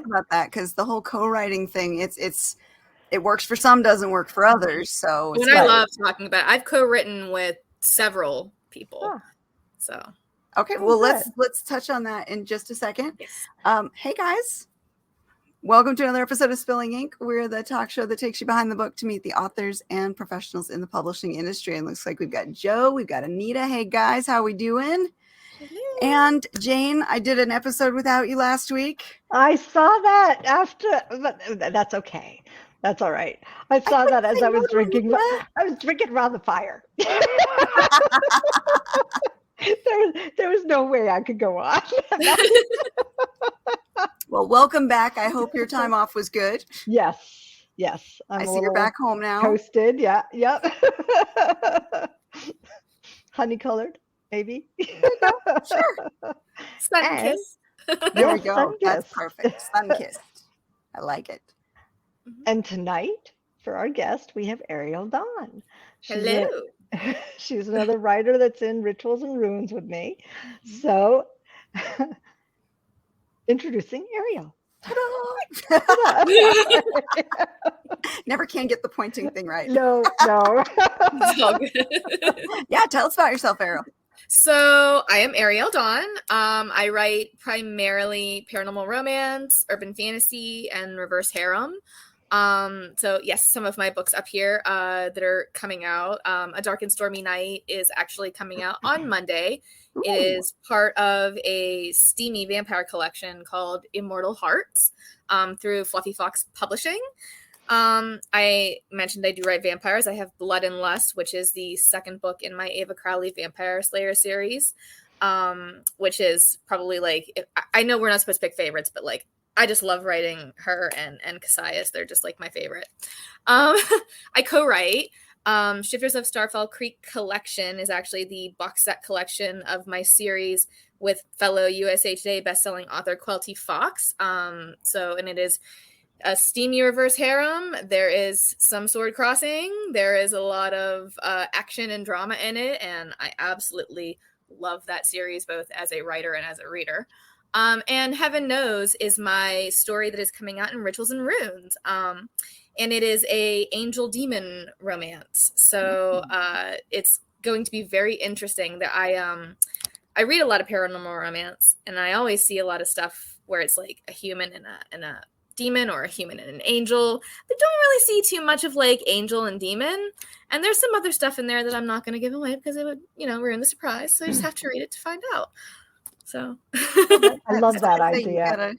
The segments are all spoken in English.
talk about that because the whole co-writing thing, it works for some, doesn't work for others. So I love talking about it. I've co-written with several people. So okay, well let's touch on that in just a second. Yes. Hey guys. Welcome to another episode of Spilling Ink. We're the talk show that takes you behind the book to meet the authors and professionals in the publishing industry. And looks like we've got Joe, we've got Anita. Hey guys, how we doing? Hello. And Jane, I did an episode without you last week. I saw that but that's okay. That's all right. I saw that as I was drinking. I was drinking around the fire. There was no way I could go on. Well, welcome back. I hope your time off was good. Yes. I see you're back home now. Toasted, yeah, yep. Honey colored, maybe. Sure. Sun kiss. There we go. That's perfect. Sun kissed. I like it. And tonight, for our guest, we have Ariel Dawn. Hello. She's another writer that's in Rituals and Runes with me. So, introducing Ariel. Ta-da! Never can get the pointing thing right. No. It's all good. Yeah, tell us about yourself, Ariel. So I am Ariel Dawn. I write primarily paranormal romance, urban fantasy, and reverse harem. So yes, some of my books up here that are coming out. A Dark and Stormy Night is actually coming out on Monday. Ooh. It is part of a steamy vampire collection called Immortal Hearts through Fluffy Fox Publishing. I mentioned I do write vampires. I have Blood and Lust, which is the second book in my Ava Crowley Vampire Slayer series, which is probably like, I know we're not supposed to pick favorites, but like, I just love writing her and Cassius. They're just like my favorite. I co-write. Shifters of Starfall Creek Collection is actually the box set collection of my series with fellow USA Today bestselling author Quelty Fox. And it is a steamy reverse harem. There is some sword crossing. There is a lot of action and drama in it. And I absolutely love that series, both as a writer and as a reader. And Heaven Knows is my story that is coming out in Rituals and Runes. And it is a angel demon romance. So it's going to be very interesting. That I read a lot of paranormal romance, and I always see a lot of stuff where it's like a human and a demon, or a human and an angel. But don't really see too much of like angel and demon. And there's some other stuff in there that I'm not going to give away because it would, ruin the surprise. So I just have to read it to find out. So I love that idea.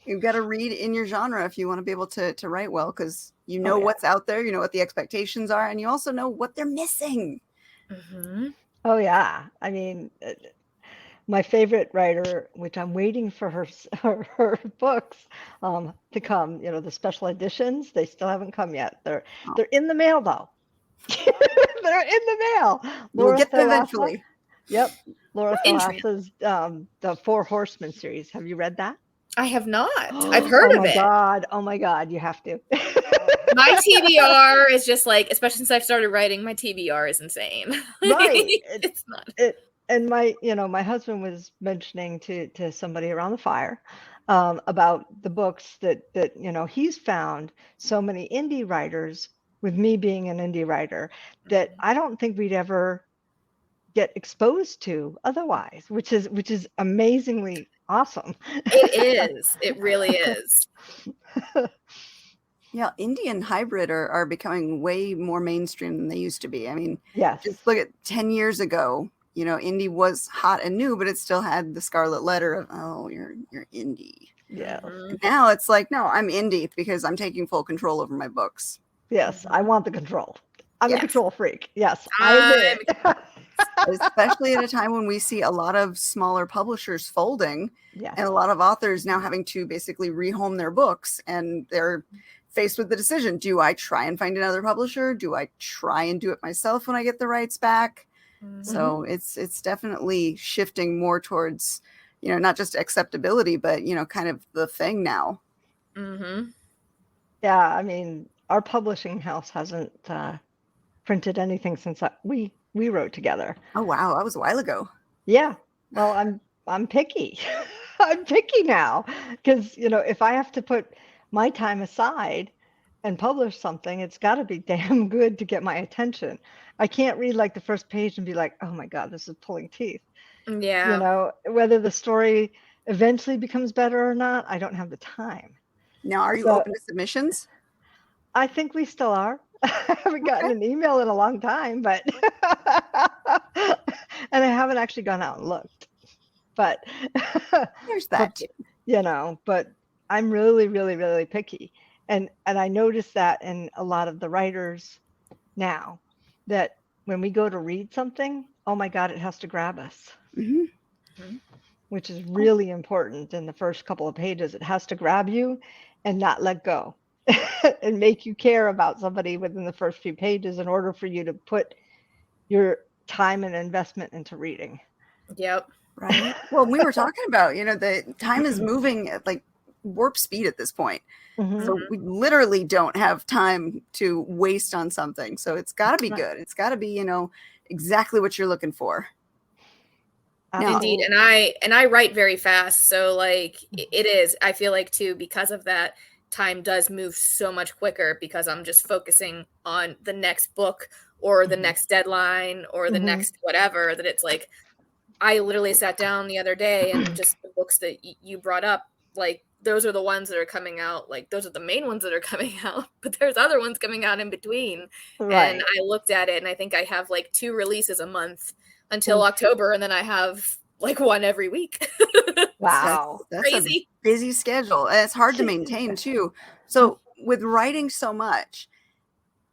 You've got to read in your genre if you want to be able to write well, because what's out there, you know what the expectations are, and you also know what they're missing. Mm-hmm. Oh yeah, I mean, my favorite writer, which I'm waiting for her books to come. The special editions, they still haven't come yet. They're in the mail though. They're in the mail. We'll get them eventually. Yep. Laura Thalassa's The Four Horsemen series. Have you read that? I have not. I've heard of it. Oh my God, you have to. My TBR is just like, especially since I've started writing, my TBR is insane. Right. It's not. And my husband was mentioning to somebody around the fire about the books that he's found so many indie writers, with me being an indie writer, that I don't think we'd ever get exposed to otherwise, which is amazingly awesome. It is. It really is. Yeah, indie and hybrid are becoming way more mainstream than they used to be. I mean, yes. Just look at 10 years ago, indie was hot and new, but it still had the scarlet letter of, oh, you're indie. Yeah. Now it's like, no, I'm indie because I'm taking full control over my books. Yes, I want the control. I'm a control freak. Yes, I agree. Especially at a time when we see a lot of smaller publishers folding, and a lot of authors now having to basically rehome their books, and they're faced with the decision: do I try and find another publisher? Do I try and do it myself when I get the rights back? Mm-hmm. So it's definitely shifting more towards, not just acceptability, but kind of the thing now. Mm-hmm. Yeah, I mean, our publishing house hasn't printed anything since we wrote together. Oh wow, that was a while ago. Yeah. Well, I'm picky. I'm picky now because, if I have to put my time aside and publish something, it's got to be damn good to get my attention. I can't read like the first page and be like, oh my God, this is pulling teeth. Yeah. Whether the story eventually becomes better or not, I don't have the time. Now, are you open to submissions? I think we still are. I haven't gotten an email in a long time, but and I haven't actually gone out and looked. But there's that. But I'm really, really, really picky. And I notice that in a lot of the writers now, that when we go to read something, oh my God, it has to grab us. Mm-hmm. Which is really important in the first couple of pages. It has to grab you and not let go and make you care about somebody within the first few pages in order for you to put your time and investment into reading. Yep. Right. Well, we were talking about, the time is moving at like warp speed at this point. Mm-hmm. So we literally don't have time to waste on something. So it's got to be good. It's got to be, exactly what you're looking for. Indeed. And I write very fast. So like it is, I feel like too, because of that, time does move so much quicker because I'm just focusing on the next book or the next deadline or the next whatever, that it's like, I literally sat down the other day and just the books that you brought up, like those are the ones that are coming out. Like those are the main ones that are coming out, but there's other ones coming out in between. Right. And I looked at it and I think I have like 2 releases a month until October. And then I have like one every week. Wow. That's crazy. A busy schedule. And it's hard to maintain too. So with writing so much,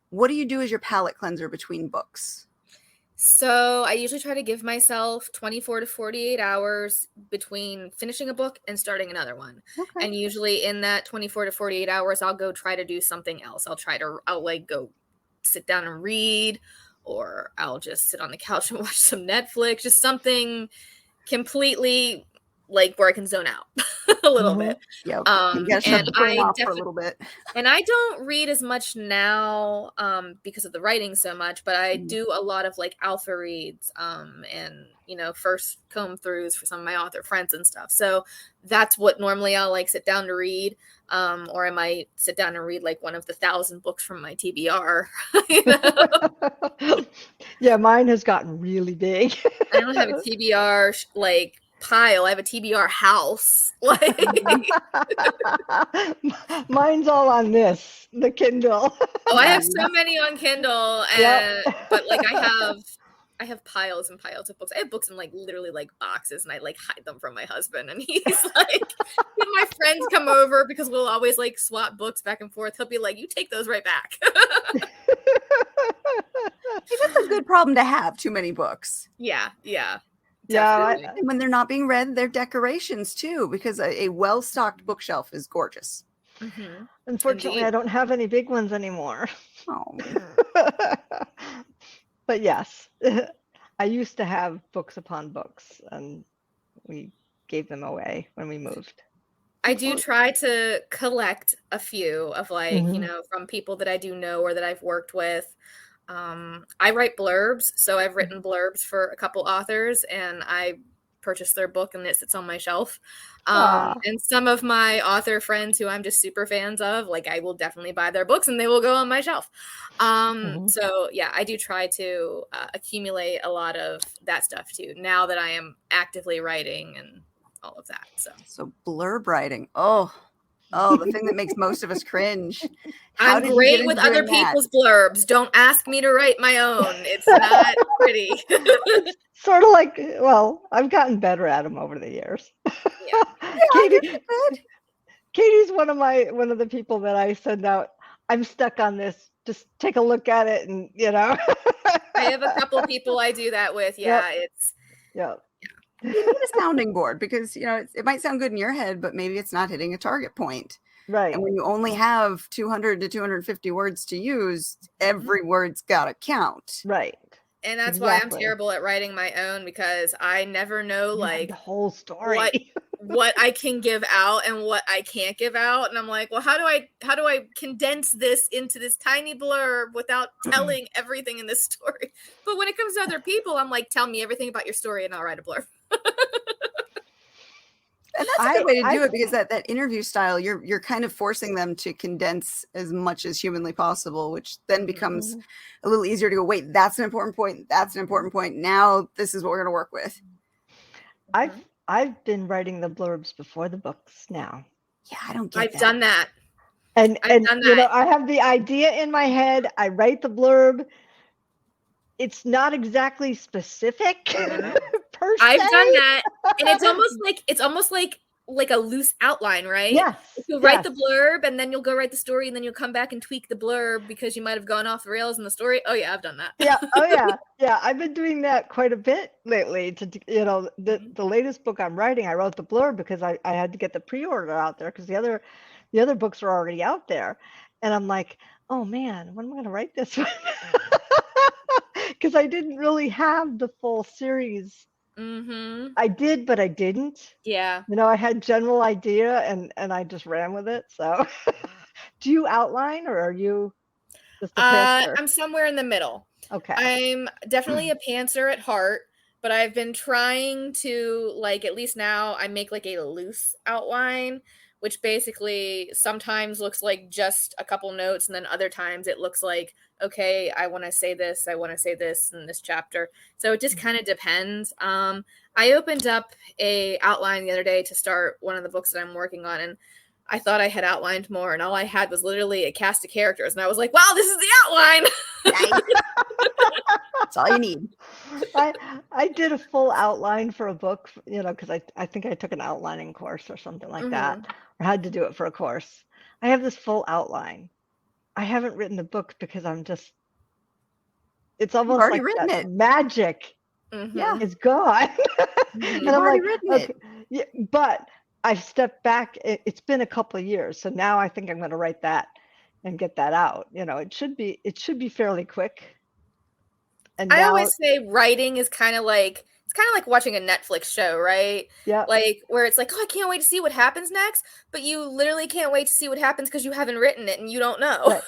what do you do as your palate cleanser between books? So I usually try to give myself 24 to 48 hours between finishing a book and starting another one. Okay. And usually in that 24 to 48 hours, I'll go try to do something else. I'll like go sit down and read, or I'll just sit on the couch and watch some Netflix, just something completely like where I can zone out a little bit. Yeah. And for a little bit. And I don't read as much now because of the writing so much, but I do a lot of like alpha reads and first comb throughs for some of my author friends and stuff. So that's what normally I'll like sit down to read, or I might sit down and read like one of the 1,000 books from my TBR. Yeah, mine has gotten really big. I don't have a TBR like pile. I have a TBR house. Like mine's all on the Kindle. Oh, I have so many on Kindle, but like I have piles and piles of books. I have books in like literally like boxes, and I like hide them from my husband. And he's like, when my friends come over, because we'll always like swap books back and forth, he'll be like, "You take those right back." That's a good problem to have. Too many books. Yeah. And when they're not being read, they're decorations too, because a well-stocked bookshelf is gorgeous. Mm-hmm. Unfortunately, indeed. I don't have any big ones anymore. Oh. But yes, I used to have books upon books, and we gave them away when we moved. I do try to collect a few of like, from people that I do know or that I've worked with. I write blurbs, so I've written blurbs for a couple authors, and I purchased their book and it sits on my shelf. And some of my author friends who I'm just super fans of, like I will definitely buy their books and they will go on my shelf. So yeah, I do try to accumulate a lot of that stuff too, now that I am actively writing and all of that. So blurb writing. Oh, the thing that makes most of us cringe. I'm great with other people's blurbs. Don't ask me to write my own. It's not pretty. Sort of like, well, I've gotten better at them over the years. Yeah. Katie's one of the people that I send out. I'm stuck on this. Just take a look at it, and I have a couple of people I do that with. Yeah, You need a sounding board, because it might sound good in your head, but maybe it's not hitting a target point. Right. And when you only have 200 to 250 words to use, every word's got to count. Right. And that's why I'm terrible at writing my own, because I never know like the whole story. what I can give out and what I can't give out. And I'm like, well, how do I condense this into this tiny blurb without telling everything in this story? But when it comes to other people, I'm like, tell me everything about your story and I'll write a blurb. And that's a good way to do it, because that interview style, you're kind of forcing them to condense as much as humanly possible, which then becomes a little easier to go, wait, that's an important point. That's an important point. Now this is what we're going to work with. I've been writing the blurbs before the books now. Yeah, I don't get I've that. done that. And you know, I have the idea in my head. I write the blurb. It's not exactly specific per se. I've done that, and it's almost like a loose outline, right? Yes. You'll write the blurb, and then you'll go write the story, and then you'll come back and tweak the blurb because you might have gone off the rails in the story. Oh yeah, I've done that. Yeah. Oh yeah. Yeah. I've been doing that quite a bit lately. You know, the latest book I'm writing, I wrote the blurb because I had to get the pre-order out there because the other books were already out there, and I'm like, oh man, when am I going to write this one? Because I didn't really have the full series. I did, but I didn't. Yeah. You know, I had general idea and I just ran with it. So do you outline, or are you just a pantser? I'm somewhere in the middle. Okay. I'm definitely a pantser at heart, but I've been trying to, like, at least now I make like a loose outline, which basically sometimes looks like just a couple notes, and then other times it looks like, okay, I want to say this in this chapter. So it just kind of depends. I opened up a outline the other day to start one of the books that I'm working on, and I thought I had outlined more, and all I had was literally a cast of characters, and I was like, wow, this is the outline. That's all you need. I did a full outline for a book, you know, because I think I took an outlining course or something like that, or had to do it for a course. I have this full outline. I haven't written the book because it's almost like that magic is gone. And I'm like, okay. Yeah, but I've stepped back. It's been a couple of years, so now I think I'm going to write that and get that out. You know, it should be fairly quick. And I always say writing is kind of like watching a Netflix show, right? Yeah. Like where it's like, oh, I can't wait to see what happens next, but you literally can't wait to see what happens because you haven't written it and you don't know.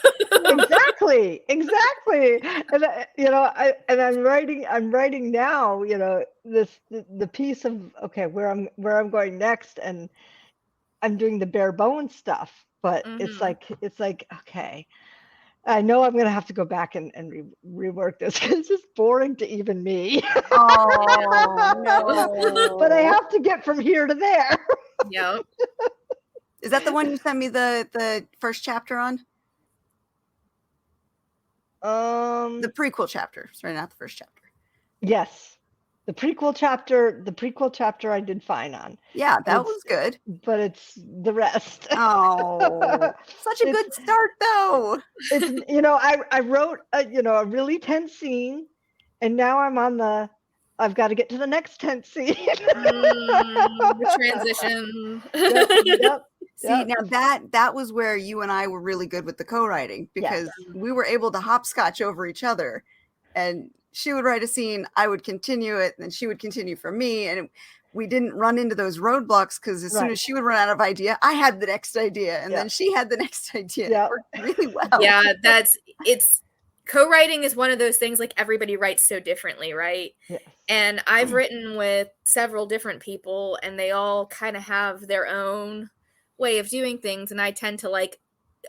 Right. Exactly. And you know, I'm writing now, you know, the piece of, okay, where I'm going next, and I'm doing the bare bones stuff, but it's like, okay, I know I'm going to have to go back and rework this because it's just boring to even me. Oh, no. But I have to get from here to there. Yep. Is that the one you sent me the first chapter on? The prequel chapter. Sorry, not the first chapter. Yes. The prequel chapter I did fine on. Yeah, that was good. But it's the rest. Oh, such a good start, though. It's, you know, I wrote a really tense scene, and now I've got to get to the next tense scene. The transition. Yep. See, now that was where you and I were really good with the co-writing, because we were able to hopscotch over each other, and she would write a scene, I would continue it, and then she would continue for me, and we didn't run into those roadblocks because as soon as she would run out of idea, I had the next idea, and then she had the next idea. It worked really well. Yeah, it's co-writing is one of those things, like, everybody writes so differently, right? Yes. And I've written with several different people, and they all kind of have their own way of doing things, and I tend to like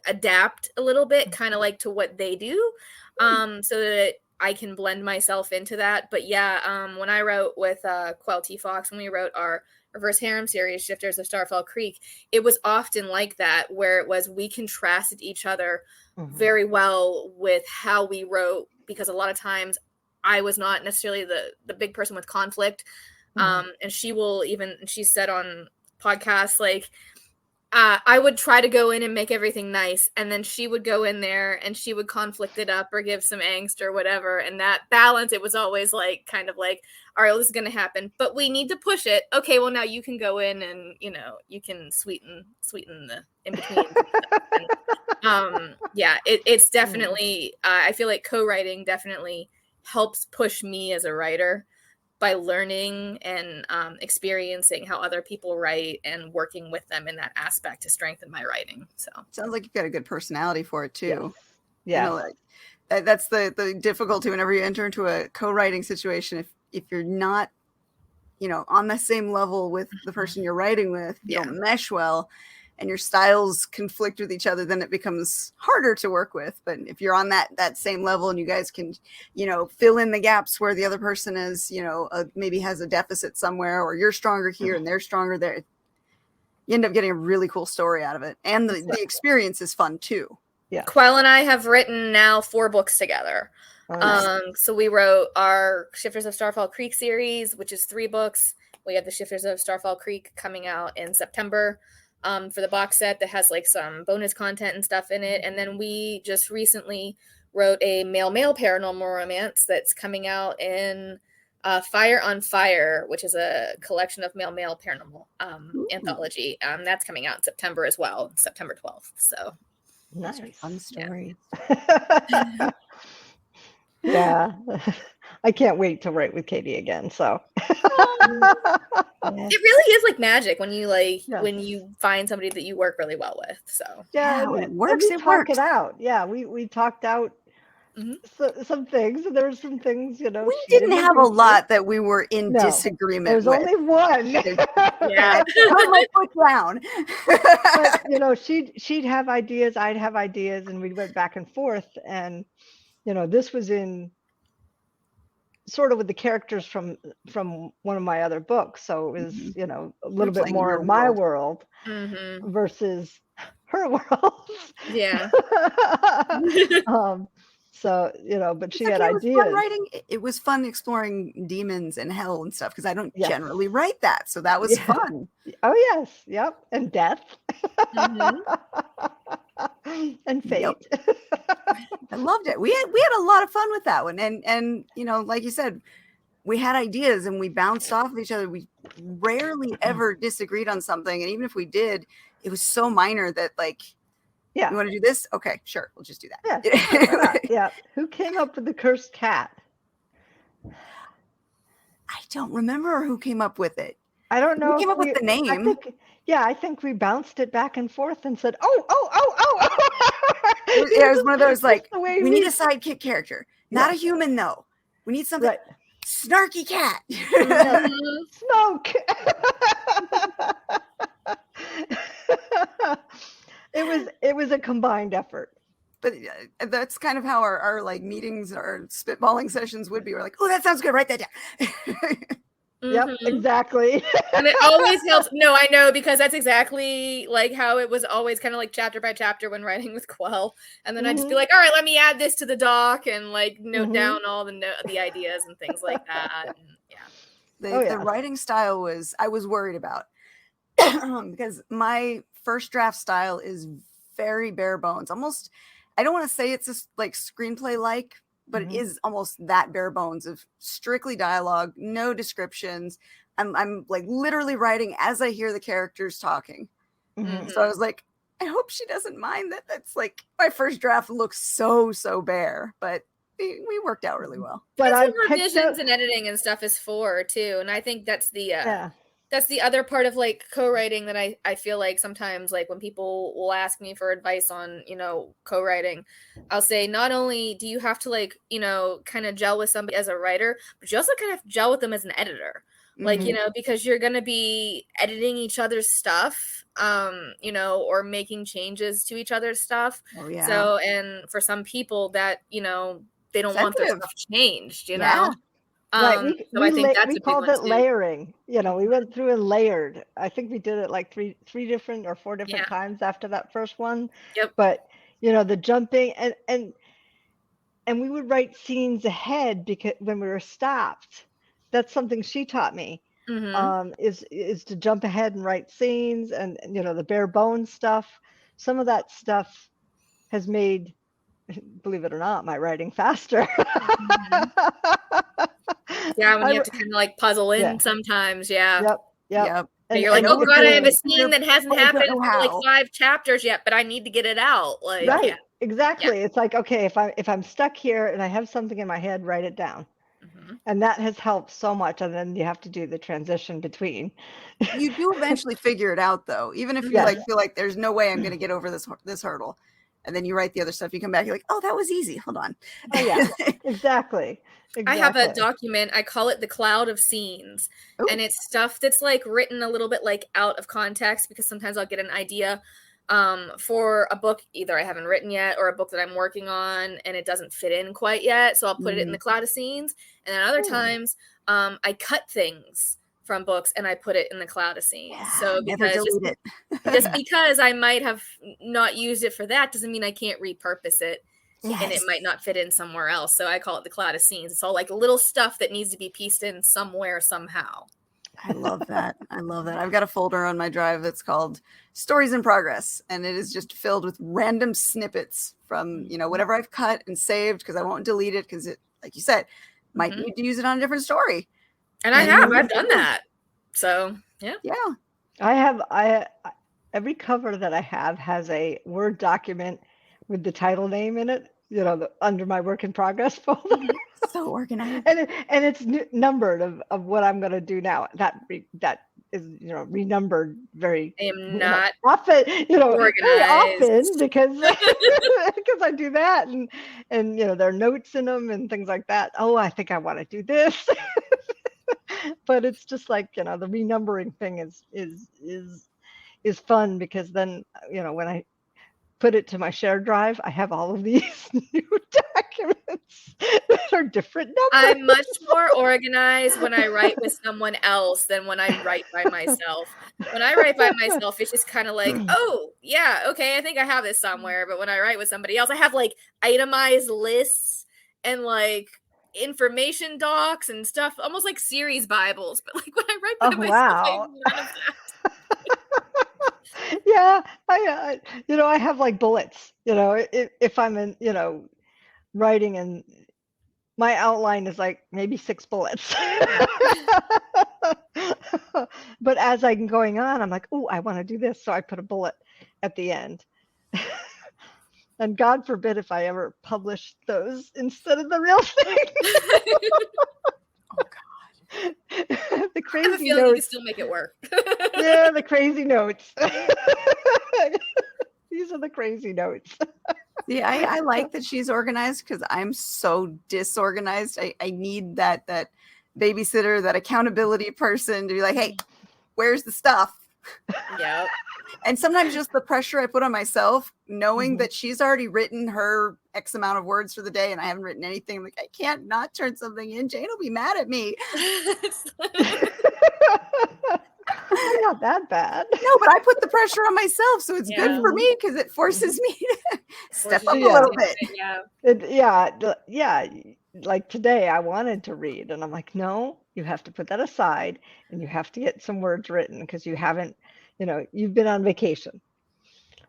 adapt a little bit, kind of like to what they do, so that I can blend myself into that. But yeah, when I wrote with Quell T. Fox, when we wrote our reverse harem series, Shifters of Starfell Creek, it was often like that, where it was we contrasted each other very well with how we wrote, because a lot of times I was not necessarily the big person with conflict. And she said on podcasts, like, I would try to go in and make everything nice, and then she would go in there and she would conflict it up or give some angst or whatever. And that balance, it was always like, kind of like, Ariel, this is going to happen, but we need to push it. Okay, well, now you can go in and, you know, you can sweeten the in between. Yeah, it's definitely, I feel like co-writing definitely helps push me as a writer by learning and experiencing how other people write and working with them in that aspect to strengthen my writing. So sounds like you've got a good personality for it too. Yeah. You know, like, that's the difficulty whenever you enter into a co-writing situation. If you're not on the same level with the person you're writing with, you don't mesh well and your styles conflict with each other, then it becomes harder to work with. But if you're on that same level and you guys can, fill in the gaps where the other person is, maybe has a deficit somewhere, or you're stronger here and they're stronger there, you end up getting a really cool story out of it. And the experience is fun too. Yeah. Quell and I have written now 4 books together. Oh, nice. So we wrote our Shifters of Starfall Creek series, which is 3 books. We have the Shifters of Starfall Creek coming out in September for the box set that has like some bonus content and stuff in it. And then we just recently wrote a male-male paranormal romance that's coming out in Fire on Fire, which is a collection of male-male paranormal anthology. That's coming out in September as well, September 12th. So nice. Fun story. Yeah. Yeah. I can't wait to write with Katie again. So it really is like magic when you when you find somebody that you work really well with. So yeah, it works. It works. It out. Yeah, we talked out some things. There were some things, we didn't have a lot that we were in disagreement. There's only one. Yeah, put down. But she'd have ideas, I'd have ideas, and we went back and forth. And this was in sort of with the characters from one of my other books, so it was a little bit more in my world versus her world. Yeah. So but she had ideas. It was fun exploring demons and hell and stuff, because I don't generally write that, so that was fun. Oh yes, yep, and death. And fate. Yep. I loved it. We had a lot of fun with that one, and like you said, we had ideas and we bounced off of each other. We rarely ever disagreed on something, and even if we did, it was so minor that you want to do this? Okay, sure, we'll just do that. Yeah. Yeah. Who came up with the cursed cat? I don't remember who came up with it. I don't know. Who came up with the name? I think we bounced it back and forth and said, oh. It was one of those we need a sidekick character, not a human though. We need something snarky cat. Smoke. It was a combined effort. But that's kind of how our meetings or spitballing sessions would be. We're like, oh, that sounds good. Write that down. Yep, exactly. And it always helps. No, I know, because that's exactly how it was always kind of chapter by chapter when writing with Quell. And then I'd just be like, all right, let me add this to the doc and note down all the ideas and things like that. And, the writing style I was worried about because my first draft style is very bare bones. Almost, I don't want to say it's just screenplay but it is almost that bare bones of strictly dialogue, no descriptions. I'm literally writing as I hear the characters talking. So I was like, I hope she doesn't mind that. That's my first draft looks so bare, but we worked out really well. But that's what revisions and editing and stuff is for too. And I think that's that's the other part of co-writing that I feel sometimes when people will ask me for advice on, co-writing, I'll say, not only do you have to kind of gel with somebody as a writer, but you also kind of gel with them as an editor. Because you're going to be editing each other's stuff, or making changes to each other's stuff. Oh, yeah. So, and for some people that, they don't want their stuff changed, know? Right. I think that's we called it layering. We went through and layered. I think we did it three different or 4 different times after that first one. Yep. But the jumping and we would write scenes ahead because when we were stopped, that's something she taught me. Is to jump ahead and write scenes and the bare bones stuff. Some of that stuff has made, believe it or not, my writing faster. Yeah, when you have to kind of puzzle in sometimes. Yeah. Yep. And you're oh God, I have a scene that hasn't happened for 5 chapters yet, but I need to get it out. Right. Exactly. It's okay, if I'm stuck here and I have something in my head, write it down. And that has helped so much. And then you have to do the transition between. You do eventually figure it out though, even if you feel there's no way I'm going to get over this hurdle. and then you write the other stuff. You come back, you're like, oh, that was easy. Hold on. Oh yeah, exactly. I have a document. I call it the cloud of scenes. Ooh. And it's stuff that's like written a little bit like out of context, because sometimes I'll get an idea for a book either I haven't written yet, or a book that I'm working on and it doesn't fit in quite yet. So I'll put it in the cloud of scenes. And then other times I cut things from books and I put it in the cloud of scenes. Yeah, so because just because I might have not used it for that doesn't mean I can't repurpose it. Yes. And it might not fit in somewhere else. So I call it the cloud of scenes. It's all like little stuff that needs to be pieced in somewhere, somehow. I love that. I love that. I've got a folder on my drive that's called Stories in Progress, and it is just filled with random snippets from, whatever I've cut and saved, because I won't delete it, because it, like you said, might need to use it on a different story. And I've done that. So, yeah. Yeah. Every cover that I have has a Word document with the title name in it, under my work in progress folder. So organized. And it's numbered of what I'm going to do now. That is, renumbered very often, organized. Very often because I do that, and there are notes in them and things like that. Oh, I think I want to do this. But it's just like, the renumbering thing is fun, because then, when I put it to my shared drive, I have all of these new documents that are different numbers. I'm much more organized when I write with someone else than when I write by myself. When I write by myself, it's just kind of like, oh, yeah, okay, I think I have this somewhere. But when I write with somebody else, I have like itemized lists and like information docs and stuff, almost like series Bibles. But like when I write by myself, I have none of that. Yeah, I have like bullets, if I'm in, writing, and my outline is like maybe 6 bullets. But as I'm going on, I'm like, oh, I want to do this. So I put a bullet at the end. And God forbid if I ever publish those instead of the real thing. Oh, God. The crazy I have a feeling notes. You can still make it work. Yeah, the crazy notes. These are the crazy notes. Yeah, I like that she's organized, because I'm so disorganized. I need that babysitter, that accountability person to be like, hey, where's the stuff? Yeah. And sometimes just the pressure I put on myself, knowing that she's already written her X amount of words for the day and I haven't written anything. I'm like, I can't not turn something in. Jane will be mad at me. I'm not that bad. No, but I put the pressure on myself, so it's good for me, because it forces me to step up a little bit. Yeah. Like today, I wanted to read, and I'm like, no, you have to put that aside, and you have to get some words written, because you haven't, you've been on vacation.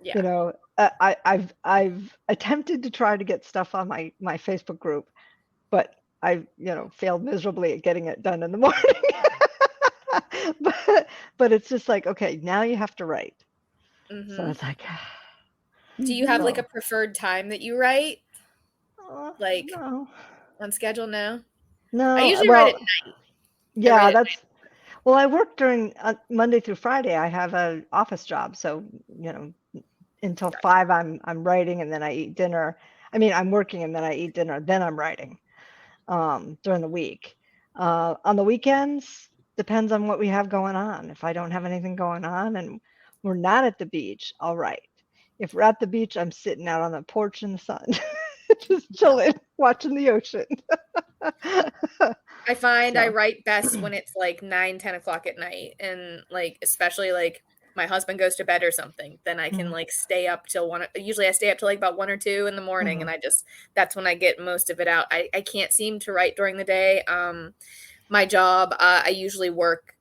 Yeah. I've attempted to try to get stuff on my Facebook group, but I've failed miserably at getting it done in the morning. But it's just like, okay, now you have to write. So it's like, do you have like a preferred time that you write? Like no. On schedule? No. I usually write at night. Yeah, well, I work during Monday through Friday. I have an office job, so until 5 I'm writing, and then I eat dinner. I mean, I'm working and then I eat dinner, then I'm writing during the week. On the weekends, depends on what we have going on. If I don't have anything going on and we're not at the beach, I'll write. If we're at the beach, I'm sitting out on the porch in the sun, just chilling, watching the ocean. I find I write best when it's like 9-10 o'clock at night, and like especially like my husband goes to bed or something, then I can like stay up till 1. Usually I stay up till like about 1 or 2 in the morning, and that's when I get most of it out. I can't seem to write during the day. My job, I usually work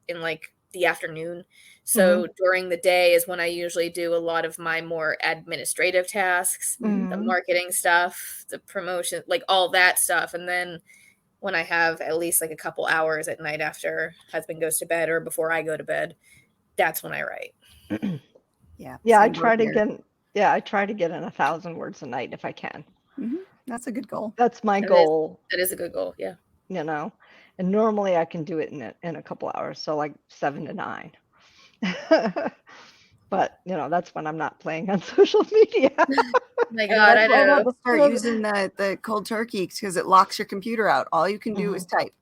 in like the afternoon. So during the day is when I usually do a lot of my more administrative tasks, the marketing stuff, the promotion, like all that stuff. And then when I have at least like a couple hours at night after husband goes to bed or before I go to bed, that's when I write. Yeah. I try to get in 1,000 words a night if I can. That's a good goal. That's my goal. That is a good goal. Yeah. And normally I can do it in a couple hours. So like 7 to 9. But that's when I'm not playing on social media. My God, I know. I will start using the cold turkey because it locks your computer out. All you can do is type.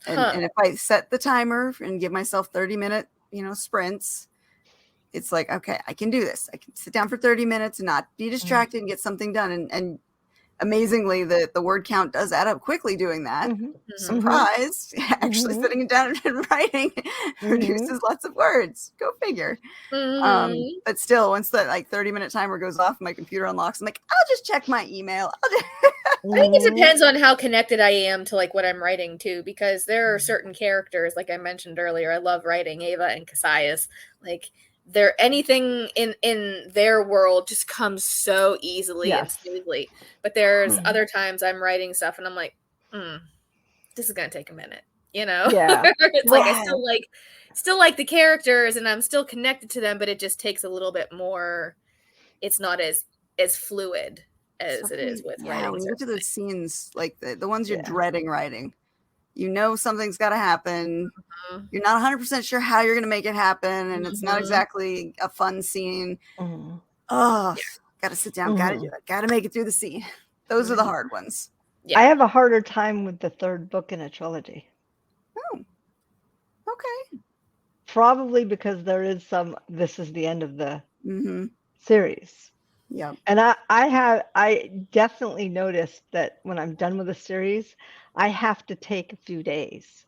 And if I set the timer and give myself 30-minute, sprints, it's like, okay, I can do this. I can sit down for 30 minutes and not be distracted and get something done. And amazingly, the word count does add up quickly doing that. Surprise. Actually sitting down and writing reduces lots of words. Go figure. But still, once that 30-minute timer goes off, my computer unlocks. I'm like, I'll just check my email. I think it depends on how connected I am to what I'm writing too, because there are certain characters, like I mentioned earlier, I love writing Ava and Cassius. Anything in their world just comes so easily and smoothly. But there's other times I'm writing stuff and I'm like, this is gonna take a minute, Yeah. It's I still like the characters and I'm still connected to them, but it just takes a little bit more. It's not as fluid as it is with writing. When you get to those scenes, like the ones you're dreading writing, something's got to happen. You're not 100% sure how you're going to make it happen, and it's not exactly a fun scene. Got to sit down, got to do it, got to make it through the scene. Those are the hard ones. I have a harder time with the third book in a trilogy. Oh, okay. Probably because there is this is the end of the series. Yeah. And I definitely noticed that when I'm done with a series, I have to take a few days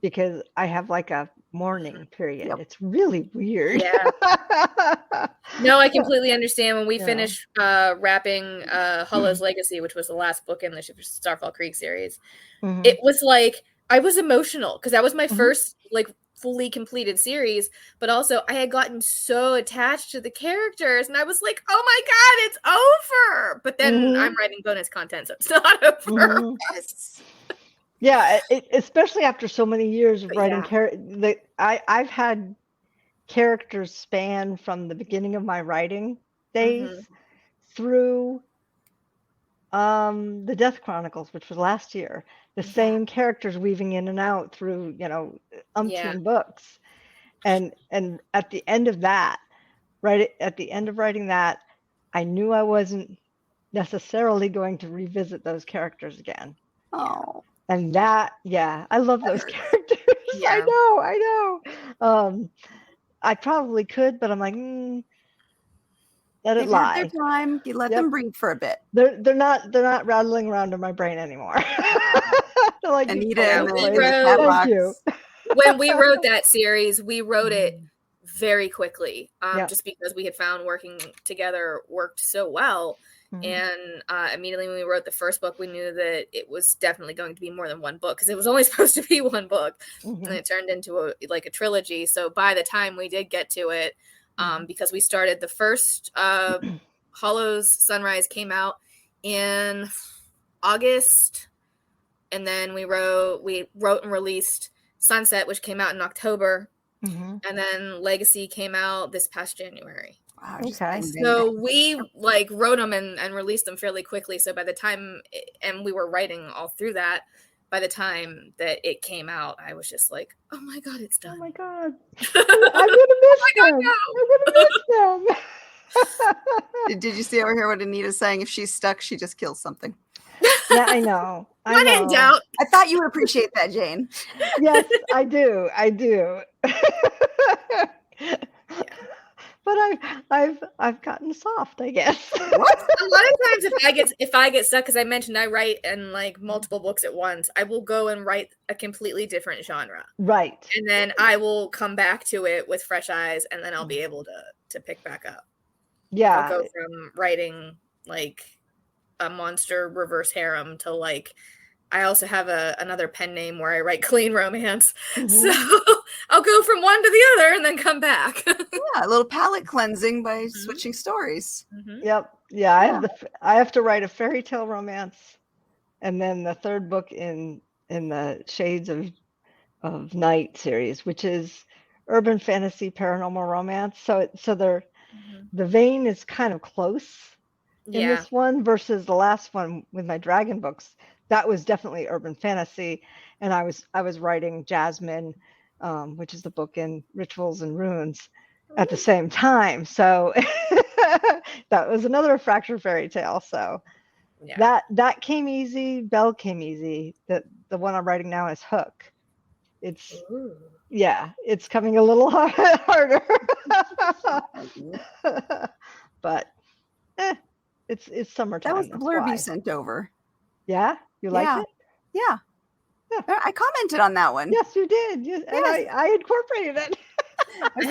because I have a mourning period. It's really weird. Yeah. No, I completely understand. When we finished wrapping Hollow's Legacy, which was the last book in the Starfall Creek series, it was I was emotional because that was my first fully completed series, but also I had gotten so attached to the characters and I was like, oh my God, it's over. But then I'm writing bonus content, so it's still not over. Yeah, especially after so many years of writing I've had characters span from the beginning of my writing days through the Death Chronicles, which was last year. The same characters weaving in and out through, umpteen books. And at the end of that, right at the end of writing that, I knew I wasn't necessarily going to revisit those characters again. Oh. And that, I love those characters. Yeah. I know. I probably could, but I'm like, let it lie. Their time. You let them breathe for a bit. They're not rattling around in my brain anymore. Anita, thank you. When we wrote that series, we wrote it very quickly, just because we had found working together worked so well. And immediately when we wrote the first book, we knew that it was definitely going to be more than one book because it was only supposed to be one book, and it turned into a trilogy. So by the time we did get to it, because we started the first Hollow's Sunrise came out in August, and then we wrote and released Sunset, which came out in October, and then Legacy came out this past January. Wow, okay. So we wrote them and released them fairly quickly. So by the time, and we were writing all through that, by the time that it came out, I was just like, oh my God, it's done. Oh my God. I'm going to miss them. No. I'm going to miss them. Did you see over here what Anita's saying? If she's stuck, she just kills something. Yeah, I know. When in doubt. I thought you would appreciate that, Jane. Yes, I do. But I've gotten soft, I guess. What? A lot of times if I get stuck, because I mentioned I write in multiple books at once, I will go and write a completely different genre. Right. And then I will come back to it with fresh eyes, and then I'll be able to pick back up. Yeah. I'll go from writing a monster reverse harem to I also have another pen name where I write clean romance. So I'll go from one to the other and then come back. Yeah, a little palate cleansing by switching stories. Yep. Yeah, I have to write a fairy tale romance, and then the third book in the Shades of Night series, which is urban fantasy paranormal romance. So they're the vein is kind of close in this one versus the last one with my dragon books. That was definitely urban fantasy, and I was writing Jasmine, which is the book in Rituals and Runes, at the same time. So that was another fractured fairy tale. So that came easy. Belle came easy. The one I'm writing now is Hook. It's it's coming a little harder. But it's summertime. That was the blurb you sent over. Yeah, you liked it? Yeah. I commented on that one. Yes, you did. Yes. And I incorporated it. I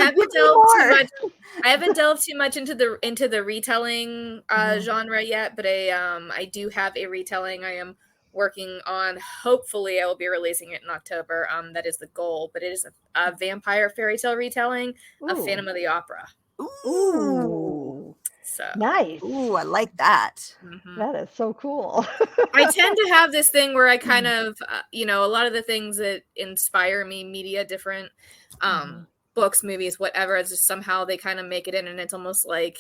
haven't delved too much into the retelling genre yet, but I do have a retelling I am working on. Hopefully I will be releasing it in October. That is the goal, but it is a vampire fairy tale retelling of Phantom of the Opera. Ooh. So nice. Ooh, I like that. That is so cool. I tend to have this thing where I kind of, a lot of the things that inspire me, media, different books, movies, whatever, it's just somehow they kind of make it in, and it's almost like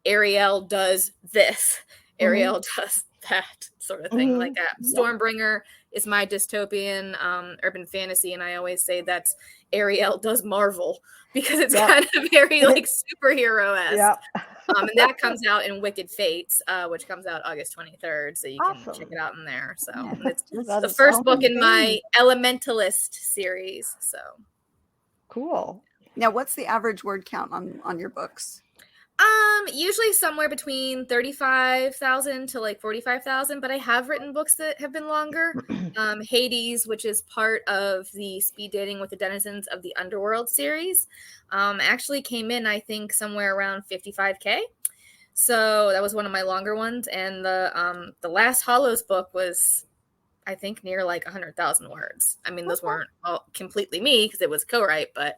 Ariel does this, Ariel does that sort of thing, like that. Stormbringer is my dystopian urban fantasy, and I always say that's Ariel does Marvel, because it's kind of very like superhero-esque. And that comes out in Wicked Fates, which comes out August 23rd, so you can check it out in there. So it's the first book in my Elementalist series. So cool. Now, what's the average word count on your books? Usually somewhere between 35,000 to like 45,000, but I have written books that have been longer. Hades, which is part of the Speed Dating with the Denizens of the Underworld series, actually came in, I think, somewhere around 55K. So that was one of my longer ones. And the last Hollows book was, I think, near like 100,000 words. I mean, those weren't all completely me because it was co-write, but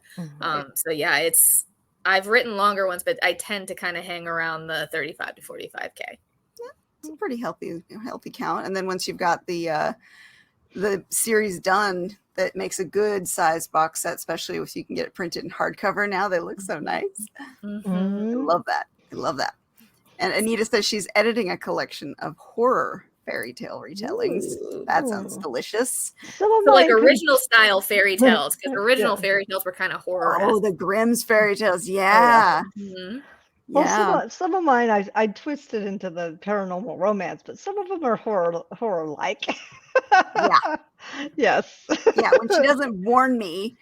so yeah, I've written longer ones, but I tend to kind of hang around the 35 to 45K. Yeah, it's a pretty healthy count. And then once you've got the series done, that makes a good size box set, especially if you can get it printed in hardcover. Now they look so nice. I love that. And Anita says she's editing a collection of horror fairy tale retellings. That sounds delicious. So like original style fairy tales, because original fairy tales were kind of horror. Oh, the Grimm's fairy tales. Yeah. Well, some of mine I twisted into the paranormal romance, but some of them are horror like. Yes. Yeah, when she doesn't warn me.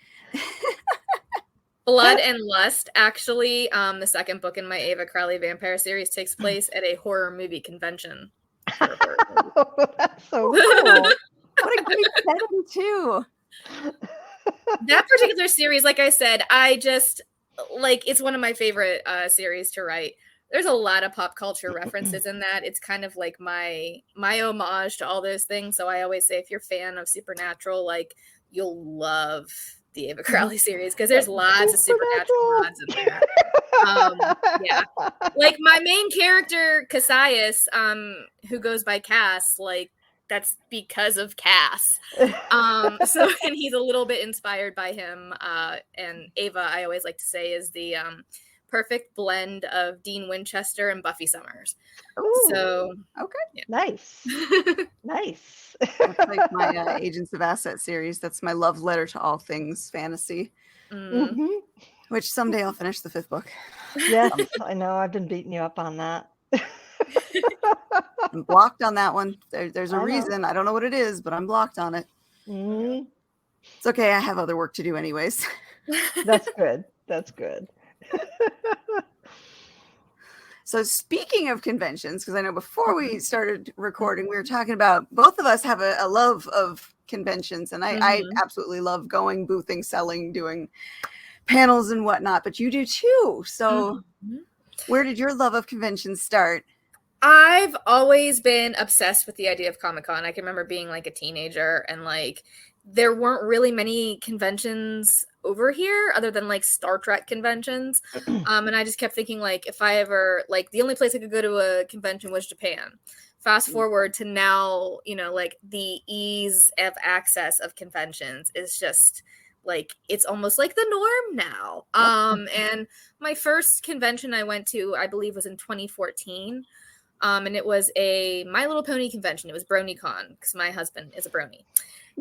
Blood and Lust, actually, the second book in my Ava Crowley vampire series takes place at a horror movie convention. That's so cool. What a great setting too. That particular series, like I said, I just it's one of my favorite series to write. There's a lot of pop culture references in that. It's kind of like my homage to all those things. So I always say, if you're a fan of Supernatural, like, you'll love the Ava Crowley series, because there's lots of supernatural nods in there. Yeah, like my main character Cassius, who goes by Cass, like, that's because of Cass. So, and he's a little bit inspired by him. And Ava, I always like to say, is the perfect blend of Dean Winchester and Buffy Summers. Ooh, so okay, nice. Nice. That's like my Agents of Asset series. That's my love letter to all things fantasy. Which someday I'll finish the 5th book. Yes, I know. I've been beating you up on that. I'm blocked on that one. There's a reason. I don't know what it is, but I'm blocked on it. It's okay. I have other work to do anyways. That's good. That's good. So speaking of conventions, because I know before we started recording, we were talking about, both of us have a love of conventions, and I absolutely love going, boothing, selling, doing panels and whatnot, but you do too. So where did your love of conventions start? I've always been obsessed with the idea of Comic-Con. I can remember being like a teenager, and like there weren't really many conventions over here other than like Star Trek conventions. And I just kept thinking, like, if I ever, like, the only place I could go to a convention was Japan. Fast forward to now, like, the ease of access of conventions is just like, it's almost like the norm now. And my first convention I went to, I believe, was in 2014. And it was a My Little Pony convention. It was BronyCon, because my husband is a brony.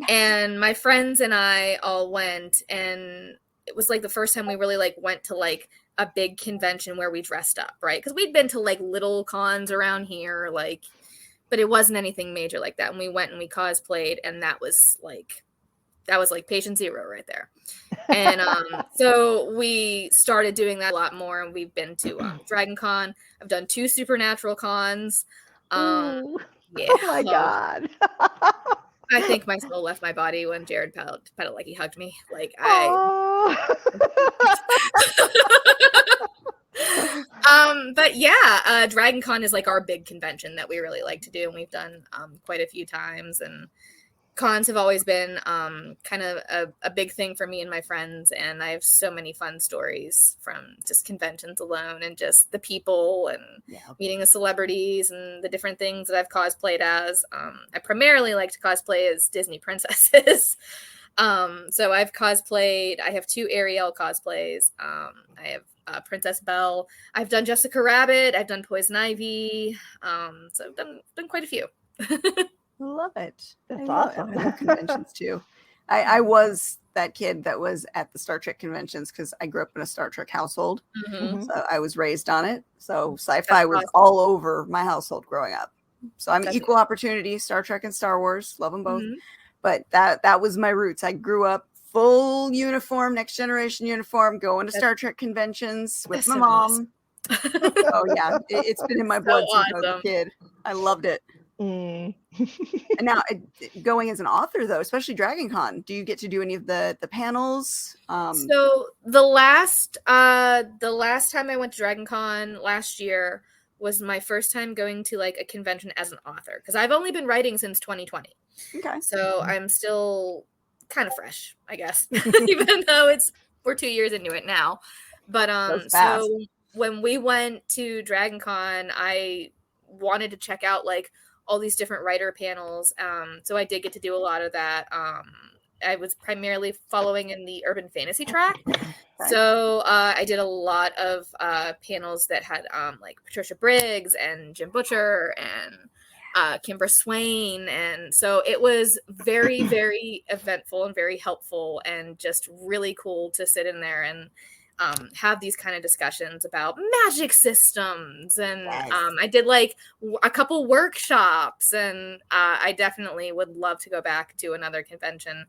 And my friends and I all went, and it was like the first time we really like went to like a big convention where we dressed up, right? Because we'd been to like little cons around here, like, but it wasn't anything major like that. And we went and we cosplayed, and that was like patient zero right there. And so we started doing that a lot more, and we've been to Dragon Con. I've done 2 Supernatural cons. Ooh. Yeah. Oh my God. I think my soul left my body when Jared Padalecki hugged me. Like but yeah, Dragon Con is like our big convention that we really like to do, and we've done quite a few times. And cons have always been kind of a big thing for me and my friends, and I have so many fun stories from just conventions alone, and just the people and meeting the celebrities and the different things that I've cosplayed as. I primarily like to cosplay as Disney princesses. So I've cosplayed, I have 2 Ariel cosplays. I have Princess Belle. I've done Jessica Rabbit. I've done Poison Ivy. So I've done quite a few. Love it. That's awesome. I love conventions too. I was that kid that was at the Star Trek conventions because I grew up in a Star Trek household. Mm-hmm. So I was raised on it. So sci-fi was all over my household growing up. So I'm equal opportunity, Star Trek and Star Wars. Love them both. Mm-hmm. But that was my roots. I grew up full uniform, Next Generation uniform, going to Star Trek conventions with my mom. Awesome. Oh yeah, it's been in my blood since I was a kid. I loved it. And now going as an author though, especially Dragon Con, do you get to do any of the panels? So the last time I went to Dragon Con last year was my first time going to like a convention as an author, because I've only been writing since 2020. Okay. So I'm still kind of fresh, I guess, even though we're 2 years into it now. But so when we went to Dragon Con, I wanted to check out like all these different writer panels. So I did get to do a lot of that. I was primarily following in the urban fantasy track. So I did a lot of panels that had like Patricia Briggs and Jim Butcher and Kimbra Swain. And so it was very, very eventful and very helpful, and just really cool to sit in there and have these kind of discussions about magic systems. And I did like a couple workshops, and I definitely would love to go back to another convention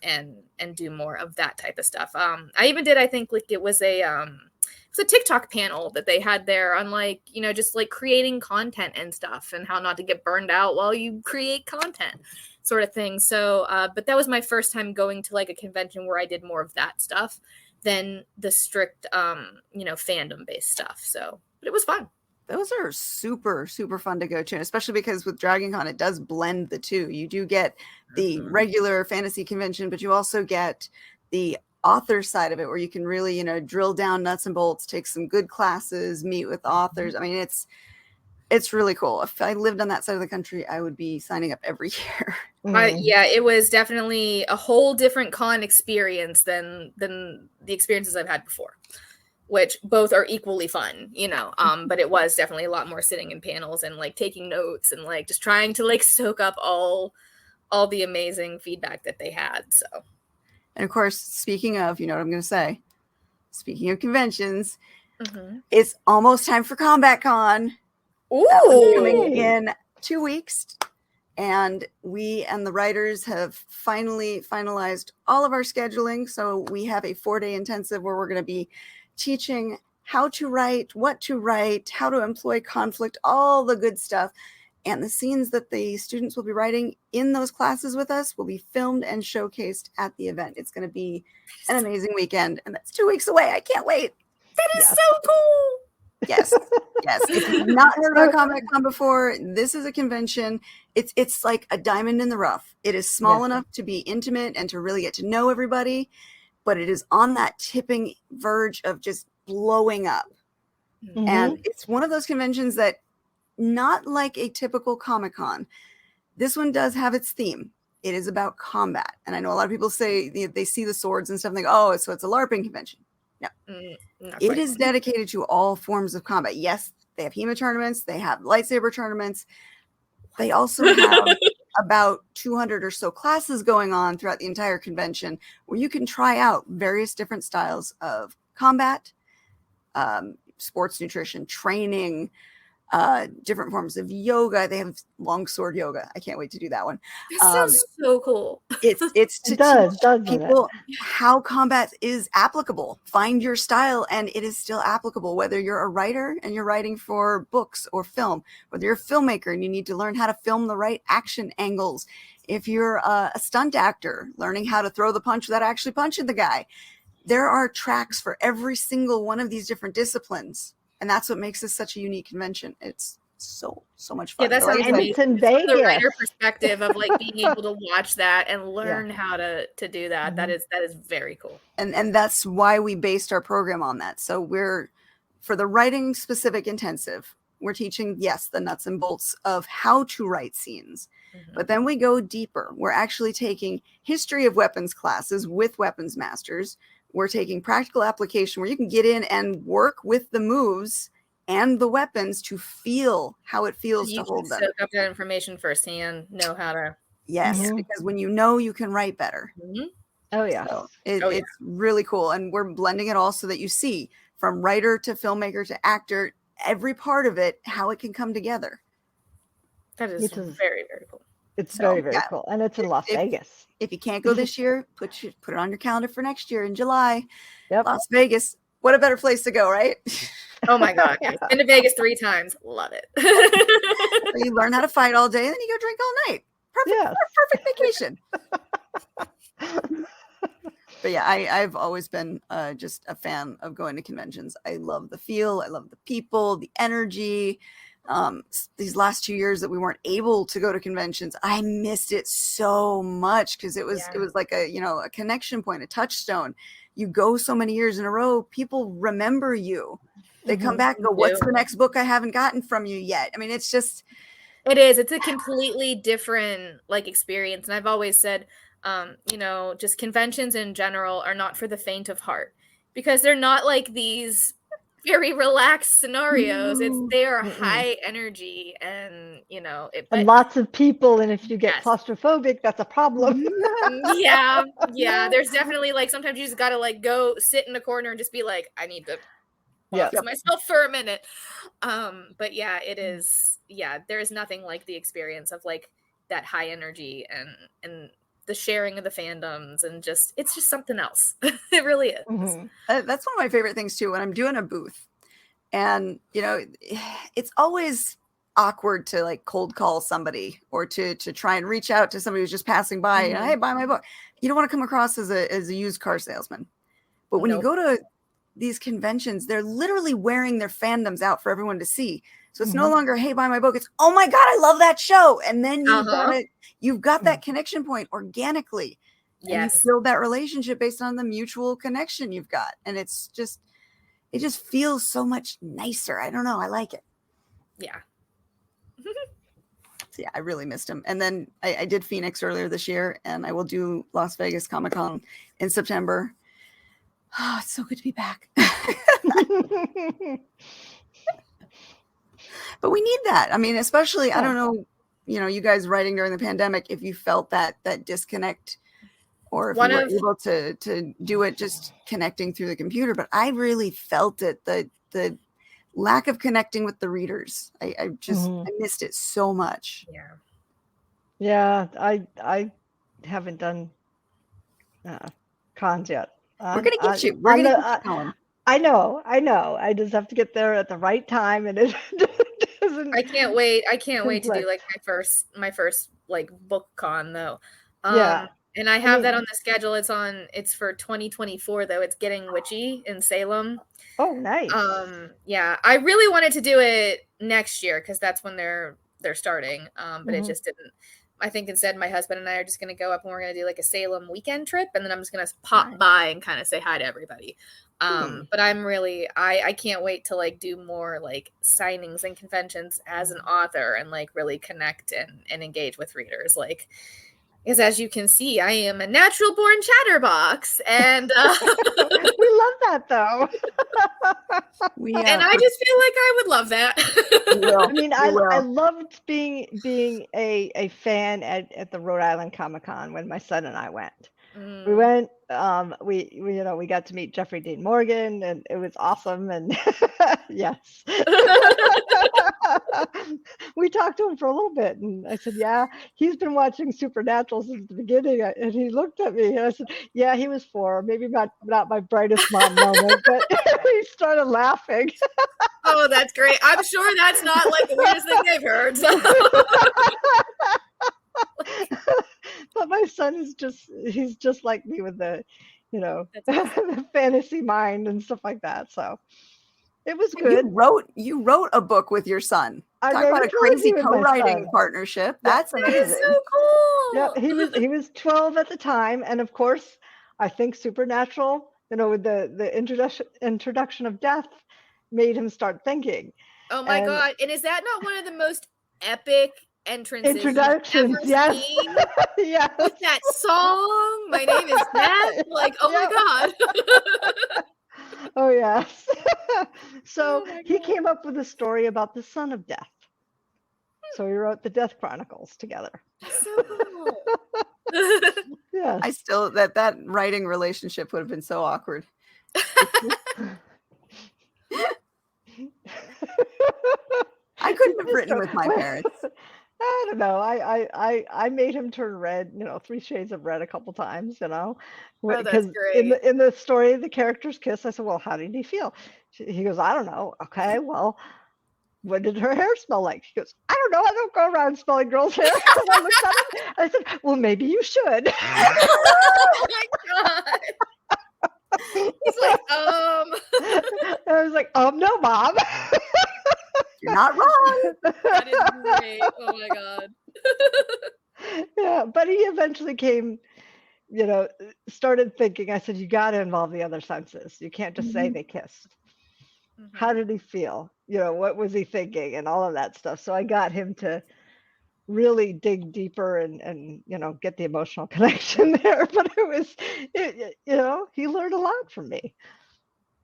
and do more of that type of stuff. I even did, I think like it was a TikTok panel that they had there on like, just like creating content and stuff, and how not to get burned out while you create content sort of thing. So, but that was my first time going to like a convention where I did more of that stuff than the strict, fandom based stuff. So, but it was fun. Those are super, super fun to go to, especially because with Dragon Con, it does blend the two. You do get the regular fantasy convention, but you also get the author side of it, where you can really, drill down nuts and bolts, take some good classes, meet with authors. I mean, it's really cool. If I lived on that side of the country, I would be signing up every year. Yeah, it was definitely a whole different con experience than the experiences I've had before, which both are equally fun, but it was definitely a lot more sitting in panels and like taking notes and like just trying to like soak up all the amazing feedback that they had. So, and of course, speaking of, you know what I'm going to say, speaking of conventions, it's almost time for Combat Con. Ooh, coming in 2 weeks. And we and the writers have finally finalized all of our scheduling. So we have a 4-day intensive where we're going to be teaching how to write, what to write, how to employ conflict, all the good stuff. And the scenes that the students will be writing in those classes with us will be filmed and showcased at the event. It's going to be an amazing weekend. And that's 2 weeks away. I can't wait. That is so cool. Yes. If you've not heard about Combat Con before, this is a convention. It's like a diamond in the rough. It is small enough to be intimate and to really get to know everybody, but it is on that tipping verge of just blowing up. And it's one of those conventions that, not like a typical Comic-Con, this one does have its theme. It is about combat. And I know a lot of people say they see the swords and stuff and they go, oh, so it's a LARPing convention. No, it is dedicated to all forms of combat. Yes, they have HEMA tournaments. They have lightsaber tournaments. They also have about 200 or so classes going on throughout the entire convention, where you can try out various different styles of combat, sports nutrition, training, different forms of yoga. They have longsword yoga. I can't wait to do that one. That sounds so cool. It's to does, teach people how combat is applicable. Find your style, and it is still applicable, whether you're a writer and you're writing for books or film, whether you're a filmmaker and you need to learn how to film the right action angles. If you're a stunt actor, learning how to throw the punch without actually punching the guy. There are tracks for every single one of these different disciplines. And that's what makes this such a unique convention. It's so much fun. Yeah, that sounds amazing. From the writer perspective of like being able to watch that and learn how to do that. Mm-hmm. That is very cool. And that's why we based our program on that. So we're, for the writing specific intensive, we're teaching, yes, the nuts and bolts of how to write scenes. Mm-hmm. But then we go deeper. We're actually taking history of weapons classes with weapons masters. We're taking practical application where you can get in and work with the moves and the weapons to feel how it feels to hold them. Soak up that information firsthand, know how to. Yes, because when you know, you can write better. Mm-hmm. Oh, yeah. So it's really cool. And we're blending it all so that you see from writer to filmmaker to actor, every part of it, how it can come together. That is very, very cool. It's very, very cool. And it's in Las Vegas. If you can't go this year, put it on your calendar for next year in July. Yep. Las Vegas. What a better place to go, right? Oh my God. Been to Vegas 3 times. Love it. You learn how to fight all day, and then you go drink all night. Perfect vacation. But yeah, I've always been just a fan of going to conventions. I love the feel. I love the people, the energy. These last 2 years that we weren't able to go to conventions, I missed it so much because it was like a connection point, a touchstone. You go so many years in a row, people remember you. They come back and go, what's the next book I haven't gotten from you yet? I mean, it's just. It's a completely different experience. And I've always said, just conventions in general are not for the faint of heart because they're not like these very relaxed scenarios. They are high energy and and lots of people, and if you get claustrophobic, that's a problem. yeah there's definitely sometimes you just gotta go sit in a corner and just be like, I need to box myself for a minute. But yeah, it is, there is nothing like the experience of that high energy and the sharing of the fandoms, and it's just something else. It really is. Mm-hmm. That's one of my favorite things too, when I'm doing a booth and it's always awkward to cold call somebody or to try and reach out to somebody who's just passing by and, hey, buy my book. You don't want to come across as a used car salesman. But when you go to these conventions, they're literally wearing their fandoms out for everyone to see. So it's no longer, hey, buy my book. It's, oh my God, I love that show. And then you've got that connection point organically. And you build that relationship based on the mutual connection you've got. And it just feels so much nicer. I don't know. I like it. Yeah. So yeah, I really missed him. And then I did Phoenix earlier this year, and I will do Las Vegas Comic-Con in September. Oh, it's so good to be back. But we need that. I mean, especially, I don't know, you guys writing during the pandemic, if you felt that disconnect or if you were able to do it just connecting through the computer. But I really felt it, the lack of connecting with the readers. I missed it so much. Yeah, I haven't done cons yet. We're gonna get you. We're gonna get you going. I know. I just have to get there at the right time, and it doesn't. I can't wait. I can't wait to do my first book con though. And I have that on the schedule. It's for 2024 though. It's Getting Witchy in Salem. Oh, nice. I really wanted to do it next year because that's when they're starting. But it just didn't. I think instead my husband and I are just going to go up and we're going to do a Salem weekend trip, and then I'm just going to pop by and kind of say hi to everybody. But I'm really, I can't wait to do more signings and conventions as an author and really connect and engage with readers. Because as you can see, I am a natural born chatterbox, and we love that though. And I just feel like I would love that. I mean, I loved being a fan at the Rhode Island Comic-Con when my son and I went. We went, we got to meet Jeffrey Dean Morgan, and it was awesome. And yes, we talked to him for a little bit, and I said, yeah, he's been watching Supernatural since the beginning. And he looked at me, and I said, yeah, he was 4, maybe not my brightest mom moment, but he started laughing. Oh, that's great. I'm sure that's not like the weirdest thing they've heard. So. But my son he's just like me with the, the fantasy mind and stuff like that. So it was good. You wrote a book with your son. I Talk about a crazy co-writing partnership. That's amazing. That's so cool. Yeah, he was 12 at the time, and of course, I think Supernatural, with the introduction of death, made him start thinking. Oh my God! And is that not one of the most epic introductions yes. Yes. With that song, My Name is Death. Like, oh my God. Oh yes. So he came up with a story about the son of death. So we wrote the Death Chronicles together. So cool. Yes. I still that writing relationship would have been so awkward. I couldn't have written with my parents. I don't know. I made him turn red, 3 shades of red a couple times, Oh, that's great. in the story, the characters kiss. I said, well, how did he feel? He goes, I don't know. Okay, well, what did her hair smell like? He goes, I don't know. I don't go around smelling girls' hair. And I looked at him. I said, well, maybe you should. Oh my God. He's like, I was like, no, Mom. You're not wrong. That is great. Oh my God. Yeah, but he eventually came, started thinking. I said, you got to involve the other senses. You can't just say they kissed. Mm-hmm. How did he feel? What was he thinking, and all of that stuff. So I got him to really dig deeper and get the emotional connection there. But he learned a lot from me.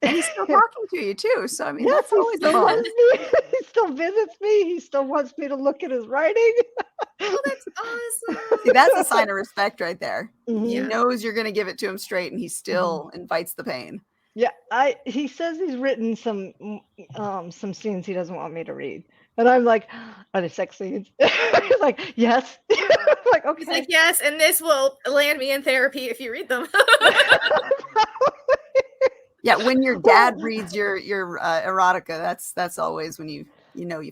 And he's still talking to you too. So I mean, yes, that's always a fun. He still visits me. He still wants me to look at his writing. Oh, that's awesome. See, that's a sign of respect right there. Mm-hmm. He knows you're going to give it to him straight, and he still invites the pain. Yeah, he says he's written some scenes he doesn't want me to read. And I'm like, are they sex scenes? He's like, yes. I'm like, okay. He's like, yes, and this will land me in therapy if you read them. Yeah, when your dad reads your erotica, that's always when you've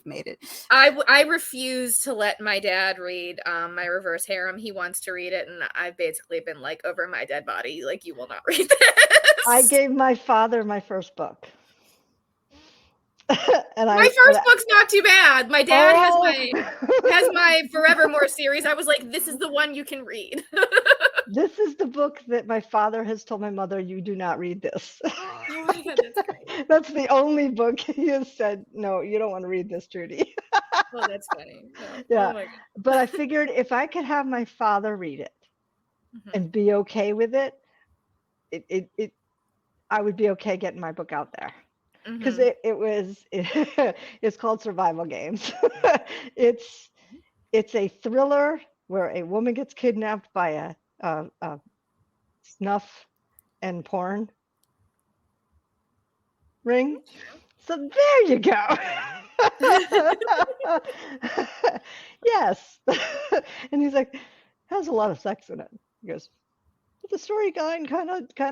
made it. I refuse to let my dad read my reverse harem. He wants to read it, and I've basically been like, over my dead body, like, you will not read this. I gave my father my first book. And my first book's not too bad. My dad has my Forevermore series. I was like, this is the one you can read. This is the book that my father has told my mother, you do not read this. Oh my God, that's great. That's the only book he has said, no, you don't want to read this, Judy. Oh, that's funny. No. Yeah. Oh my God. But I figured if I could have my father read it and be okay with it, I would be okay getting my book out there. Because it's called Survival Games. It's a thriller where a woman gets kidnapped by a snuff and porn ring. So there you go. Yes. And he's like, has a lot of sex in it. He goes, but the story guide kind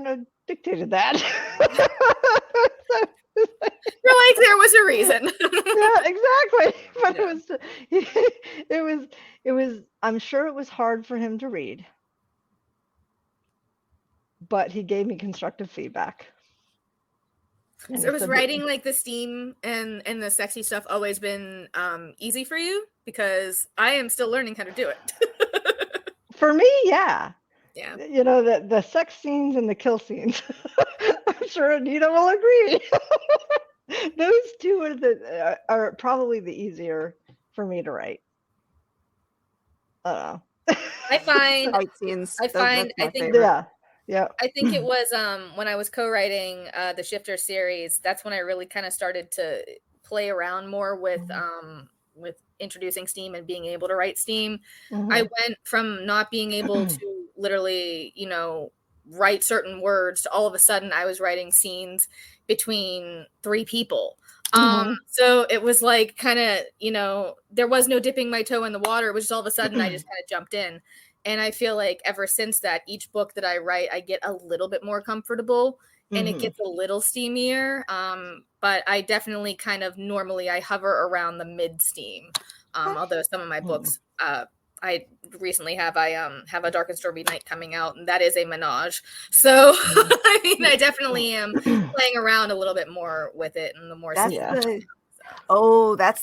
of dictated that. You're like, there was a reason. Yeah, exactly. But it was I'm sure it was hard for him to read, but he gave me constructive feedback. So was writing like the steam and the sexy stuff always been easy for you? Because I am still learning how to do it. For me, yeah. Yeah. The sex scenes and the kill scenes. I'm sure Anita will agree. Those two are probably the easier for me to write. I don't know. I find fight scenes. I think yeah. I think it was when I was co-writing the Shifter series, that's when I really kind of started to play around more with introducing steam and being able to write steam. I went from not being able to literally, write certain words to all of a sudden I was writing scenes between 3 people. So it was like kind of, there was no dipping my toe in the water. It was just all of a sudden I just kind of jumped in. And I feel like ever since that, each book that I write, I get a little bit more comfortable and it gets a little steamier. But I definitely kind of normally I hover around the mid steam. Although some of my books, I recently have a Dark and Stormy Night coming out, and that is a menage. So I mean, I definitely am playing around a little bit more with it, and the more that's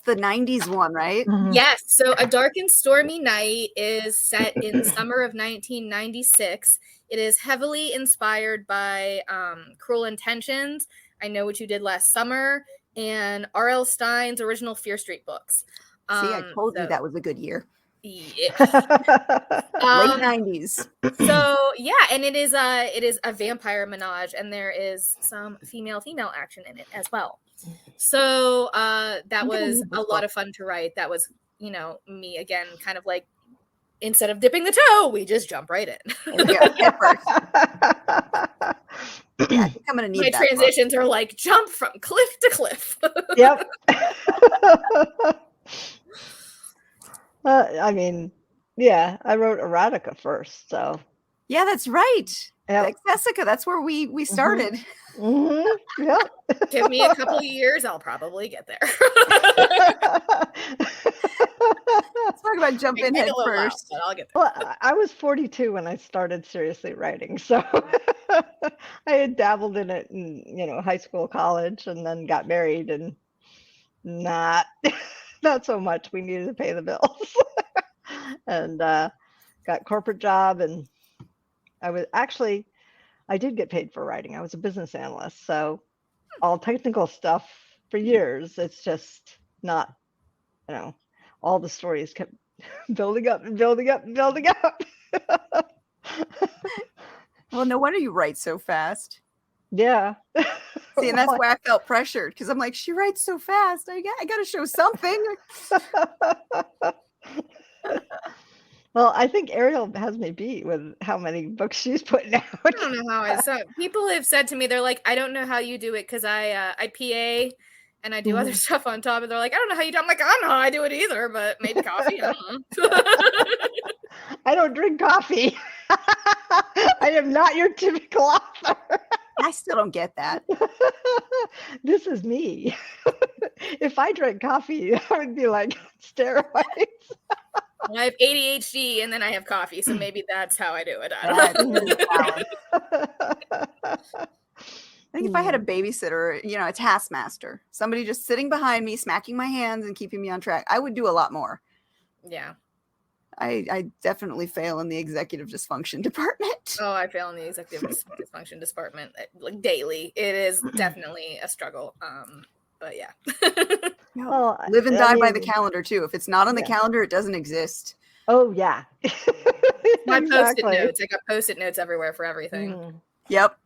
the 90s one, right? Yes. So A Dark and Stormy Night is set in summer of 1996. It is heavily inspired by Cruel Intentions, I Know What You Did Last Summer, and R.L. Stine's original Fear Street books. See, I told you that was a good year. Yeah. Late 90s. So yeah, and it is a vampire menage, and there is some female action in it as well. So that was a lot of fun to write. That was, me again, kind of like, instead of dipping the toe, we just jump right in. Yeah, I think I'm gonna need my that transitions are like jump from cliff to cliff. Yep. I mean, yeah, I wrote erotica first, so. Yeah, that's right. Yep. Like Jessica, that's where we started. Yep. Give me a couple of years, I'll probably get there. Let's talk about jump in head first. But I'll get there. Well, I was 42 when I started seriously writing, so I had dabbled in it in, high school, college, and then got married, and not so much. We needed to pay the bills, and got corporate job, and I did get paid for writing. I was a business analyst, so all technical stuff for years. It's just not, all the stories kept building up and building up and building up. Well, no wonder you write so fast. Yeah. See, and that's why I felt pressured, because I'm like, she writes so fast. I got to show something. Well, I think Ariel has me beat with how many books she's putting out. I don't know how people have said to me, they're like, I don't know how you do it, because I PA and I do other stuff on top, and they're like, I don't know how you do it. I'm like, I don't know how I do it either, but maybe coffee. I don't know. I don't drink coffee. I am not your typical author. I still don't get that. This is me. If I drank coffee, I would be like steroids. I have ADHD and then I have coffee, so maybe that's how I do it. I don't know. I think if I had a babysitter, a taskmaster, somebody just sitting behind me, smacking my hands and keeping me on track, I would do a lot more. Yeah. I definitely fail in the executive dysfunction department. Oh, I fail in the executive dysfunction department like daily. It is definitely a struggle. But yeah. Well, live and die by the calendar too. If it's not on the calendar, it doesn't exist. Oh yeah. My Post-it notes. I got Post-it notes everywhere for everything. Yep.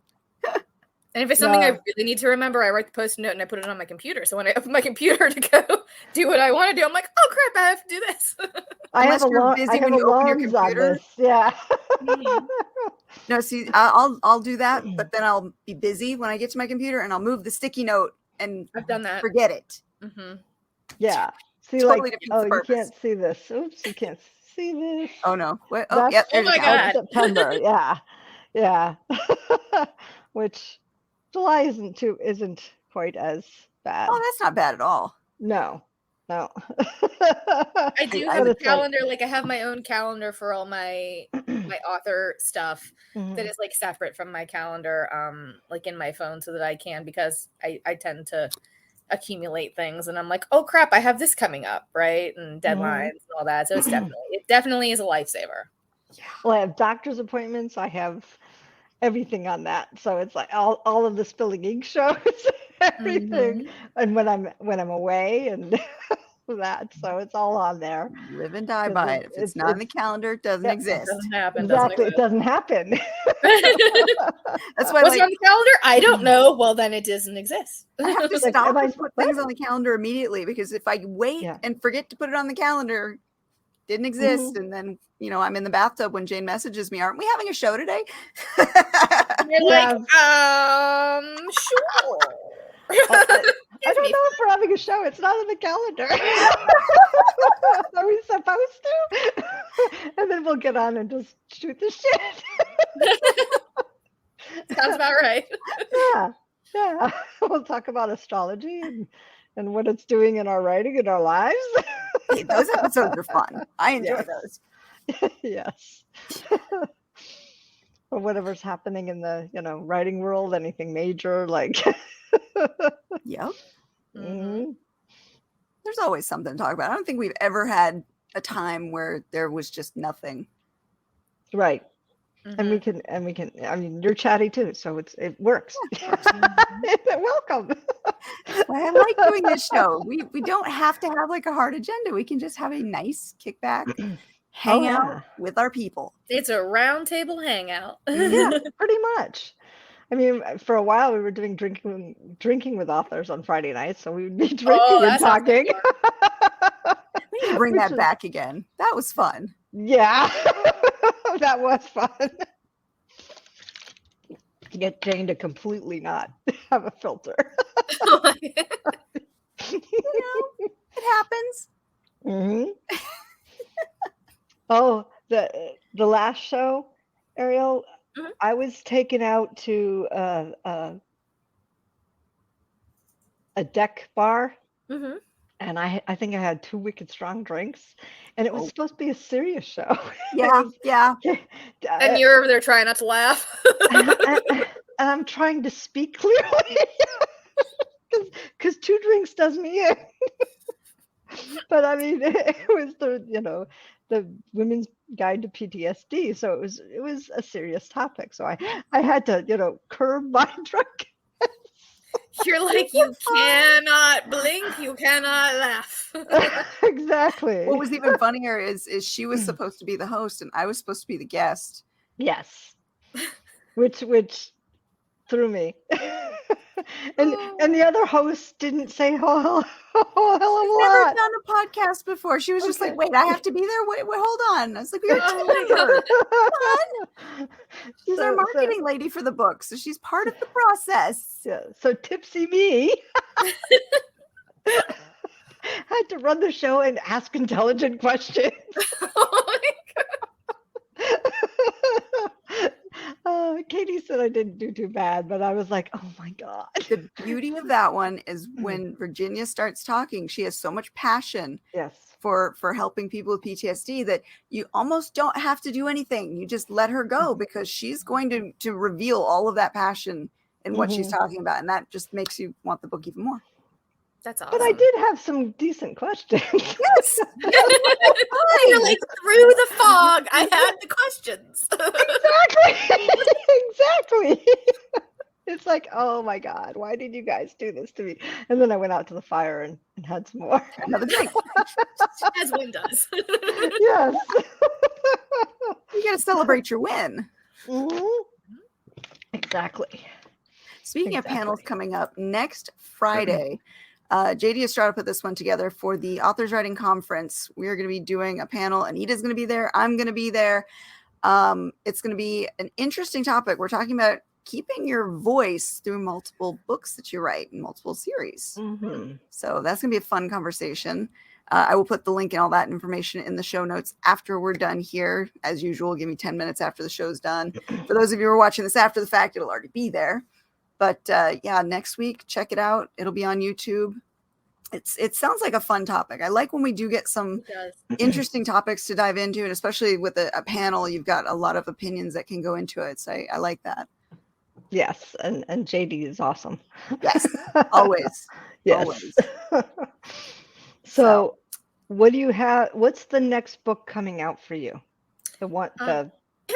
And if it's something I really need to remember, I write the Post-it note and I put it on my computer. So when I open my computer to go do what I want to do, I'm like, oh crap, I have to do this. I have busy when you open your computer. Yeah. No, see, I'll do that, but then I'll be busy when I get to my computer, and I'll move the sticky note and I've done that. Forget it. Yeah. See, totally you can't see this. Oops, you can't see this. Oh no. What? Oh, yep. Oh my God. September. Yeah. Which July isn't quite as bad. Oh, that's not bad at all. No. I do have a calendar. Like I have my own calendar for all my author stuff that is like separate from my calendar, like in my phone, so that I can, because I tend to accumulate things, and I'm like, oh crap, I have this coming up, right? And deadlines and all that. So it definitely is a lifesaver. Yeah. Well, I have doctor's appointments. I have everything on that. So it's like all of the spilling ink shows, everything. And when I'm away and that, so it's all on there. Live and die by it. If it's not on the calendar, it doesn't exist. It doesn't happen. Exactly. It doesn't happen. That's why what's on the calendar? I don't know. Well, then it doesn't exist. I have to stop and put things on the calendar immediately, because if I wait and forget to put it on the calendar, didn't exist. And then, I'm in the bathtub when Jane messages me, aren't we having a show today? You're like, sure. I don't know if we're having a show. It's not on the calendar. Are we supposed to? And then we'll get on and just shoot the shit. Sounds about right. Yeah. We'll talk about astrology and what it's doing in our writing and our lives. Hey, those episodes are fun. I enjoy those. Yes. Or whatever's happening in the, writing world, anything major, like. Yep. Mm-hmm. There's always something to talk about. I don't think we've ever had a time where there was just nothing. Right. And we can, I mean, you're chatty too, so it works. Welcome. Well, I like doing this show. We don't have to have like a hard agenda. We can just have a nice kickback, hang out with our people. It's a round table hangout. Yeah, pretty much. I mean, for a while we were doing drinking with authors on Friday nights, so we would be drinking and talking. We need to bring that back again. That was fun. Yeah, that was fun. To get Jane to completely not have a filter. It happens. Mm-hmm. Oh, the last show, Ariel, I was taken out to a deck bar, and I think I had 2 wicked strong drinks, and it was supposed to be a serious show. Yeah. And you're over there trying not to laugh. And I'm trying to speak clearly because 2 drinks does me in. But I mean, it was the Women's Guide to PTSD, so it was a serious topic. So I had to curb my drunkenness. You're like, you cannot blink, you cannot laugh. Exactly. What was even funnier is she was supposed to be the host and I was supposed to be the guest. Yes. Which threw me. And the other host didn't say hell of a lot. Never done a podcast before. She was just like, wait, I have to be there? Wait, hold on. I was like, we are together. Come on. She's our marketing lady for the book, so she's part of the process. Yeah. So tipsy me had to run the show and ask intelligent questions. Oh my God. Katie said I didn't do too bad, but I was like, oh my God. The beauty of that one is when Virginia starts talking, she has so much passion for helping people with PTSD that you almost don't have to do anything. You just let her go because she's going to reveal all of that passion in what she's talking about. And that just makes you want the book even more. That's awesome. But I did have some decent questions. Yes. You're like, through the fog, I had the questions. Exactly. It's like, oh my God, why did you guys do this to me? And then I went out to the fire and had some more. Another drink. As one does. Yes. You got to celebrate your win. Exactly. Speaking of panels coming up, next Friday, JD Estrada put this one together for the Authors Writing Conference. We are going to be doing a panel. Anita's going to be there. I'm going to be there. It's going to be an interesting topic. We're talking about keeping your voice through multiple books that you write in multiple series. So that's going to be a fun conversation. I will put the link and all that information in the show notes after we're done here. As usual, give me 10 minutes after the show's done. For those of you who are watching this after the fact, it'll already be there. But next week, check it out. It'll be on YouTube. It sounds like a fun topic. I like when we do get some interesting topics to dive into, and especially with a panel, you've got a lot of opinions that can go into it. So I like that. Yes, and JD is awesome. Yes, always. Yes. Always. So what do you have? What's the next book coming out for you? The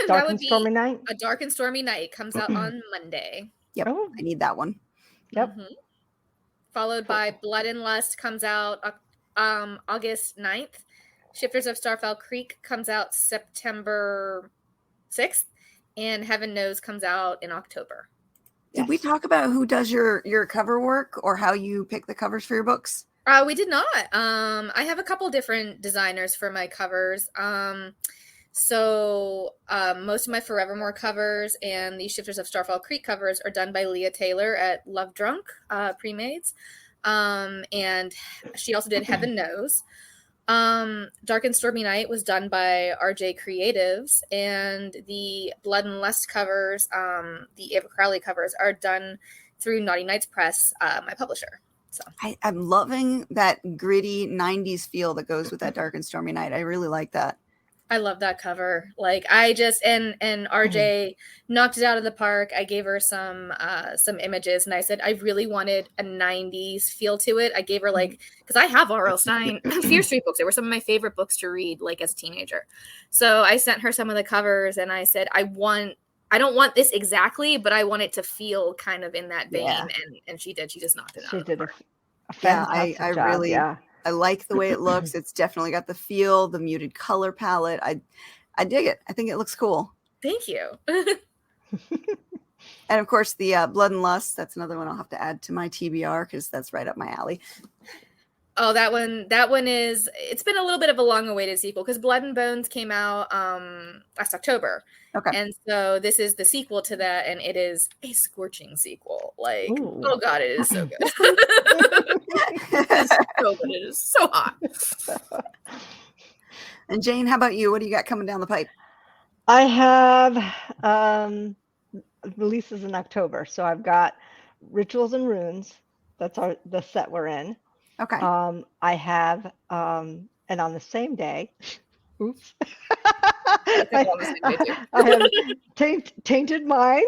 Dark and Stormy Night? A Dark and Stormy Night comes out on Monday. Yep, I need that one. Yep. Followed by Blood and Lust comes out August 9th. Shifters of Starfell Creek comes out September 6th. And Heaven Knows comes out in October. Did we talk about who does your cover work or how you pick the covers for your books? We did not. I have a couple different designers for my covers. So most of my Forevermore covers and the Shifters of Starfall Creek covers are done by Leah Taylor at Love Drunk Pre-Mades. And she also did Heaven Knows. Dark and Stormy Night was done by RJ Creatives, and the Blood and Lust covers, the Ava Crowley covers, are done through Naughty Nights Press, my publisher. So I'm loving that gritty 90s feel that goes with that Dark and Stormy Night. I really like that. I love that cover. Like I just and RJ knocked it out of the park. I gave her some images and I said I really wanted a 90s feel to it. I gave her like, because I have R.L. Stine Fear Street books. They were some of my favorite books to read like as a teenager. So I sent her some of the covers and I said I don't want this exactly, but I want it to feel kind of in that vein. Yeah. And she did. She just knocked it out. She did a fantastic job. I really I like the way it looks. It's definitely got the feel, the muted color palette. I dig it. I think it looks cool. Thank you. And of course, the Blood and Lust. That's another one I'll have to add to my TBR because that's right up my alley. Oh, that one is. It's been a little bit of a long-awaited sequel because Blood and Bones came out last October. Okay. And so this is the sequel to that, and it is a scorching sequel. Like, oh god, it is so good. It is so good. It is so hot. And Jane, how about you? What do you got coming down the pipe? I have releases in October, so I've got Rituals and Runes. That's the set we're in. Okay. I have and on the same day. Oops. I have Tainted Mind.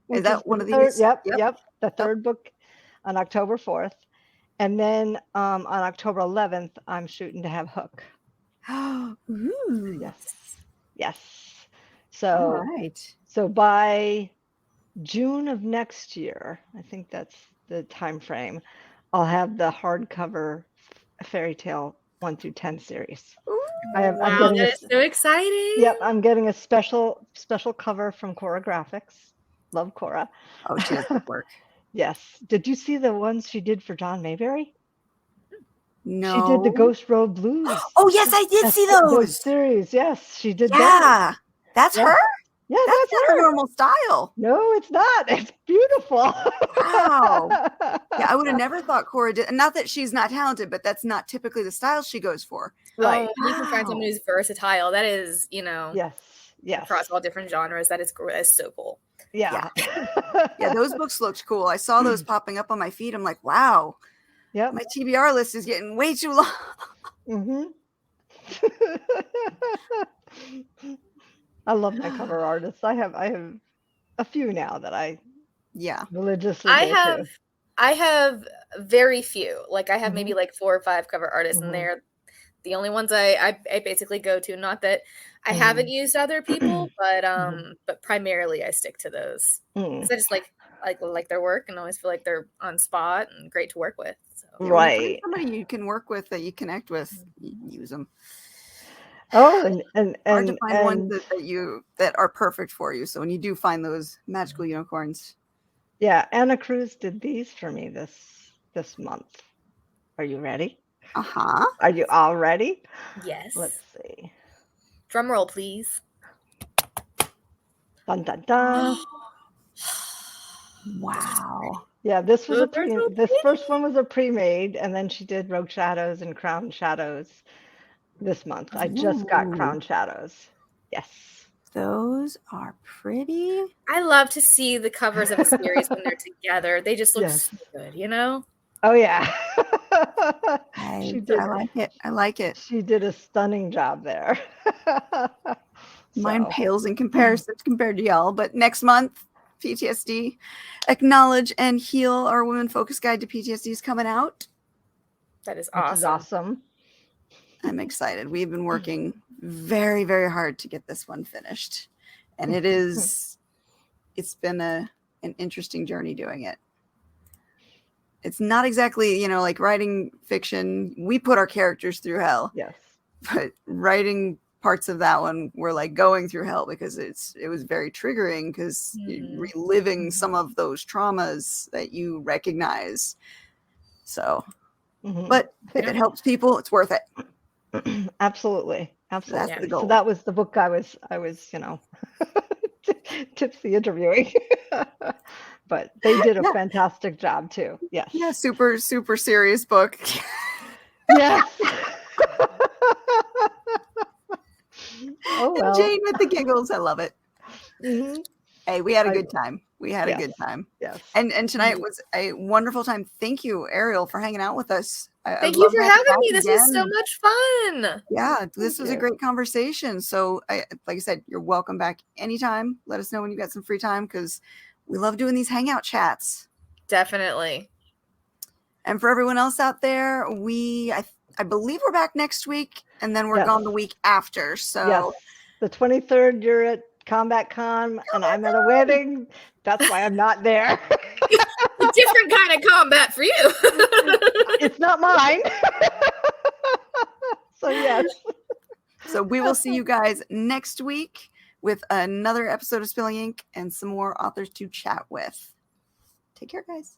Is that one of these? Yep. The third book on October 4th. And then on October 11th, I'm shooting to have Hook. Ooh. Yes. So, all right. So by June of next year, I think that's the time frame, I'll have the hardcover Fairy Tale 1 through 10 series. Ooh. Wow, that is so exciting. Yep, I'm getting a special cover from Cora Graphics. Love Cora. Oh, she does good work. Yes. Did you see the ones she did for John Mayberry? No. She did the Ghost Road Blues. Oh, yes, I did see those series. Yes, she did that. Yeah. That's her? Yeah, that's not her normal style. No, it's not. It's beautiful. Wow. Yeah, I would have never thought Cora did. Not that she's not talented, but that's not typically the style she goes for. Right. You can find someone who's versatile. That is, Yes. Across all different genres. That is so cool. Yeah. Yeah, those books looked cool. I saw those popping up on my feed. I'm like, wow. Yeah. My TBR list is getting way too long. Mm-hmm. I love my cover artists. I have a few now that I religiously I have very few. Like I have maybe like 4 or 5 cover artists, and they're the only ones I basically go to. Not that I haven't used other people, but primarily I stick to those because I just like their work and always feel like they're on spot and great to work with. So. Right. Somebody you can work with that you connect with, use them. Oh, and hard to find ones that are perfect for you. So when you do find those magical unicorns. Yeah, Anna Cruz did these for me this month. Are you ready? Uh-huh. Are you all ready? Yes. Let's see. Drum roll, please. Dun dun dun. Wow. Yeah, this first one was a pre-made, and then she did Rogue Shadows and Crown Shadows this month. I just got Crown Shadows. Yes. Those are pretty. I love to see the covers of a series when they're together. They just look so good, Oh yeah. I like it. I like it. She did a stunning job there. Mine pales in comparison compared to y'all. But next month, PTSD, Acknowledge and Heal, our Women Focus Guide to PTSD is coming out. That is awesome. Which is awesome. I'm excited. We've been working very, very hard to get this one finished. And it's been an interesting journey doing it. It's not exactly, like writing fiction. We put our characters through hell. Yes. But writing parts of that one were like going through hell because it was very triggering because you're reliving some of those traumas that you recognize. So But if it helps people, it's worth it. Absolutely. That's the goal. So that was the book I was, tipsy interviewing. But they did a fantastic job too. Yes. Yeah, super, super serious book. Yes. Oh, well. And Jane with the giggles. I love it. Mm-hmm. Hey, we had a good time. We had a good time. Yes. And tonight was a wonderful time. Thank you, Ariel, for hanging out with us. Thank you for having me. This was so much fun. Yeah, this was a great conversation. So, like I said, you're welcome back anytime. Let us know when you got some free time because we love doing these hangout chats. Definitely. And for everyone else out there, I believe we're back next week, and then we're gone the week after. So the 23rd, you're at Combat Con, and I'm at a wedding. That's why I'm not there. A different kind of combat for you. It's not mine. So yes. So we will see you guys next week with another episode of Spilling Ink and some more authors to chat with. Take care, guys.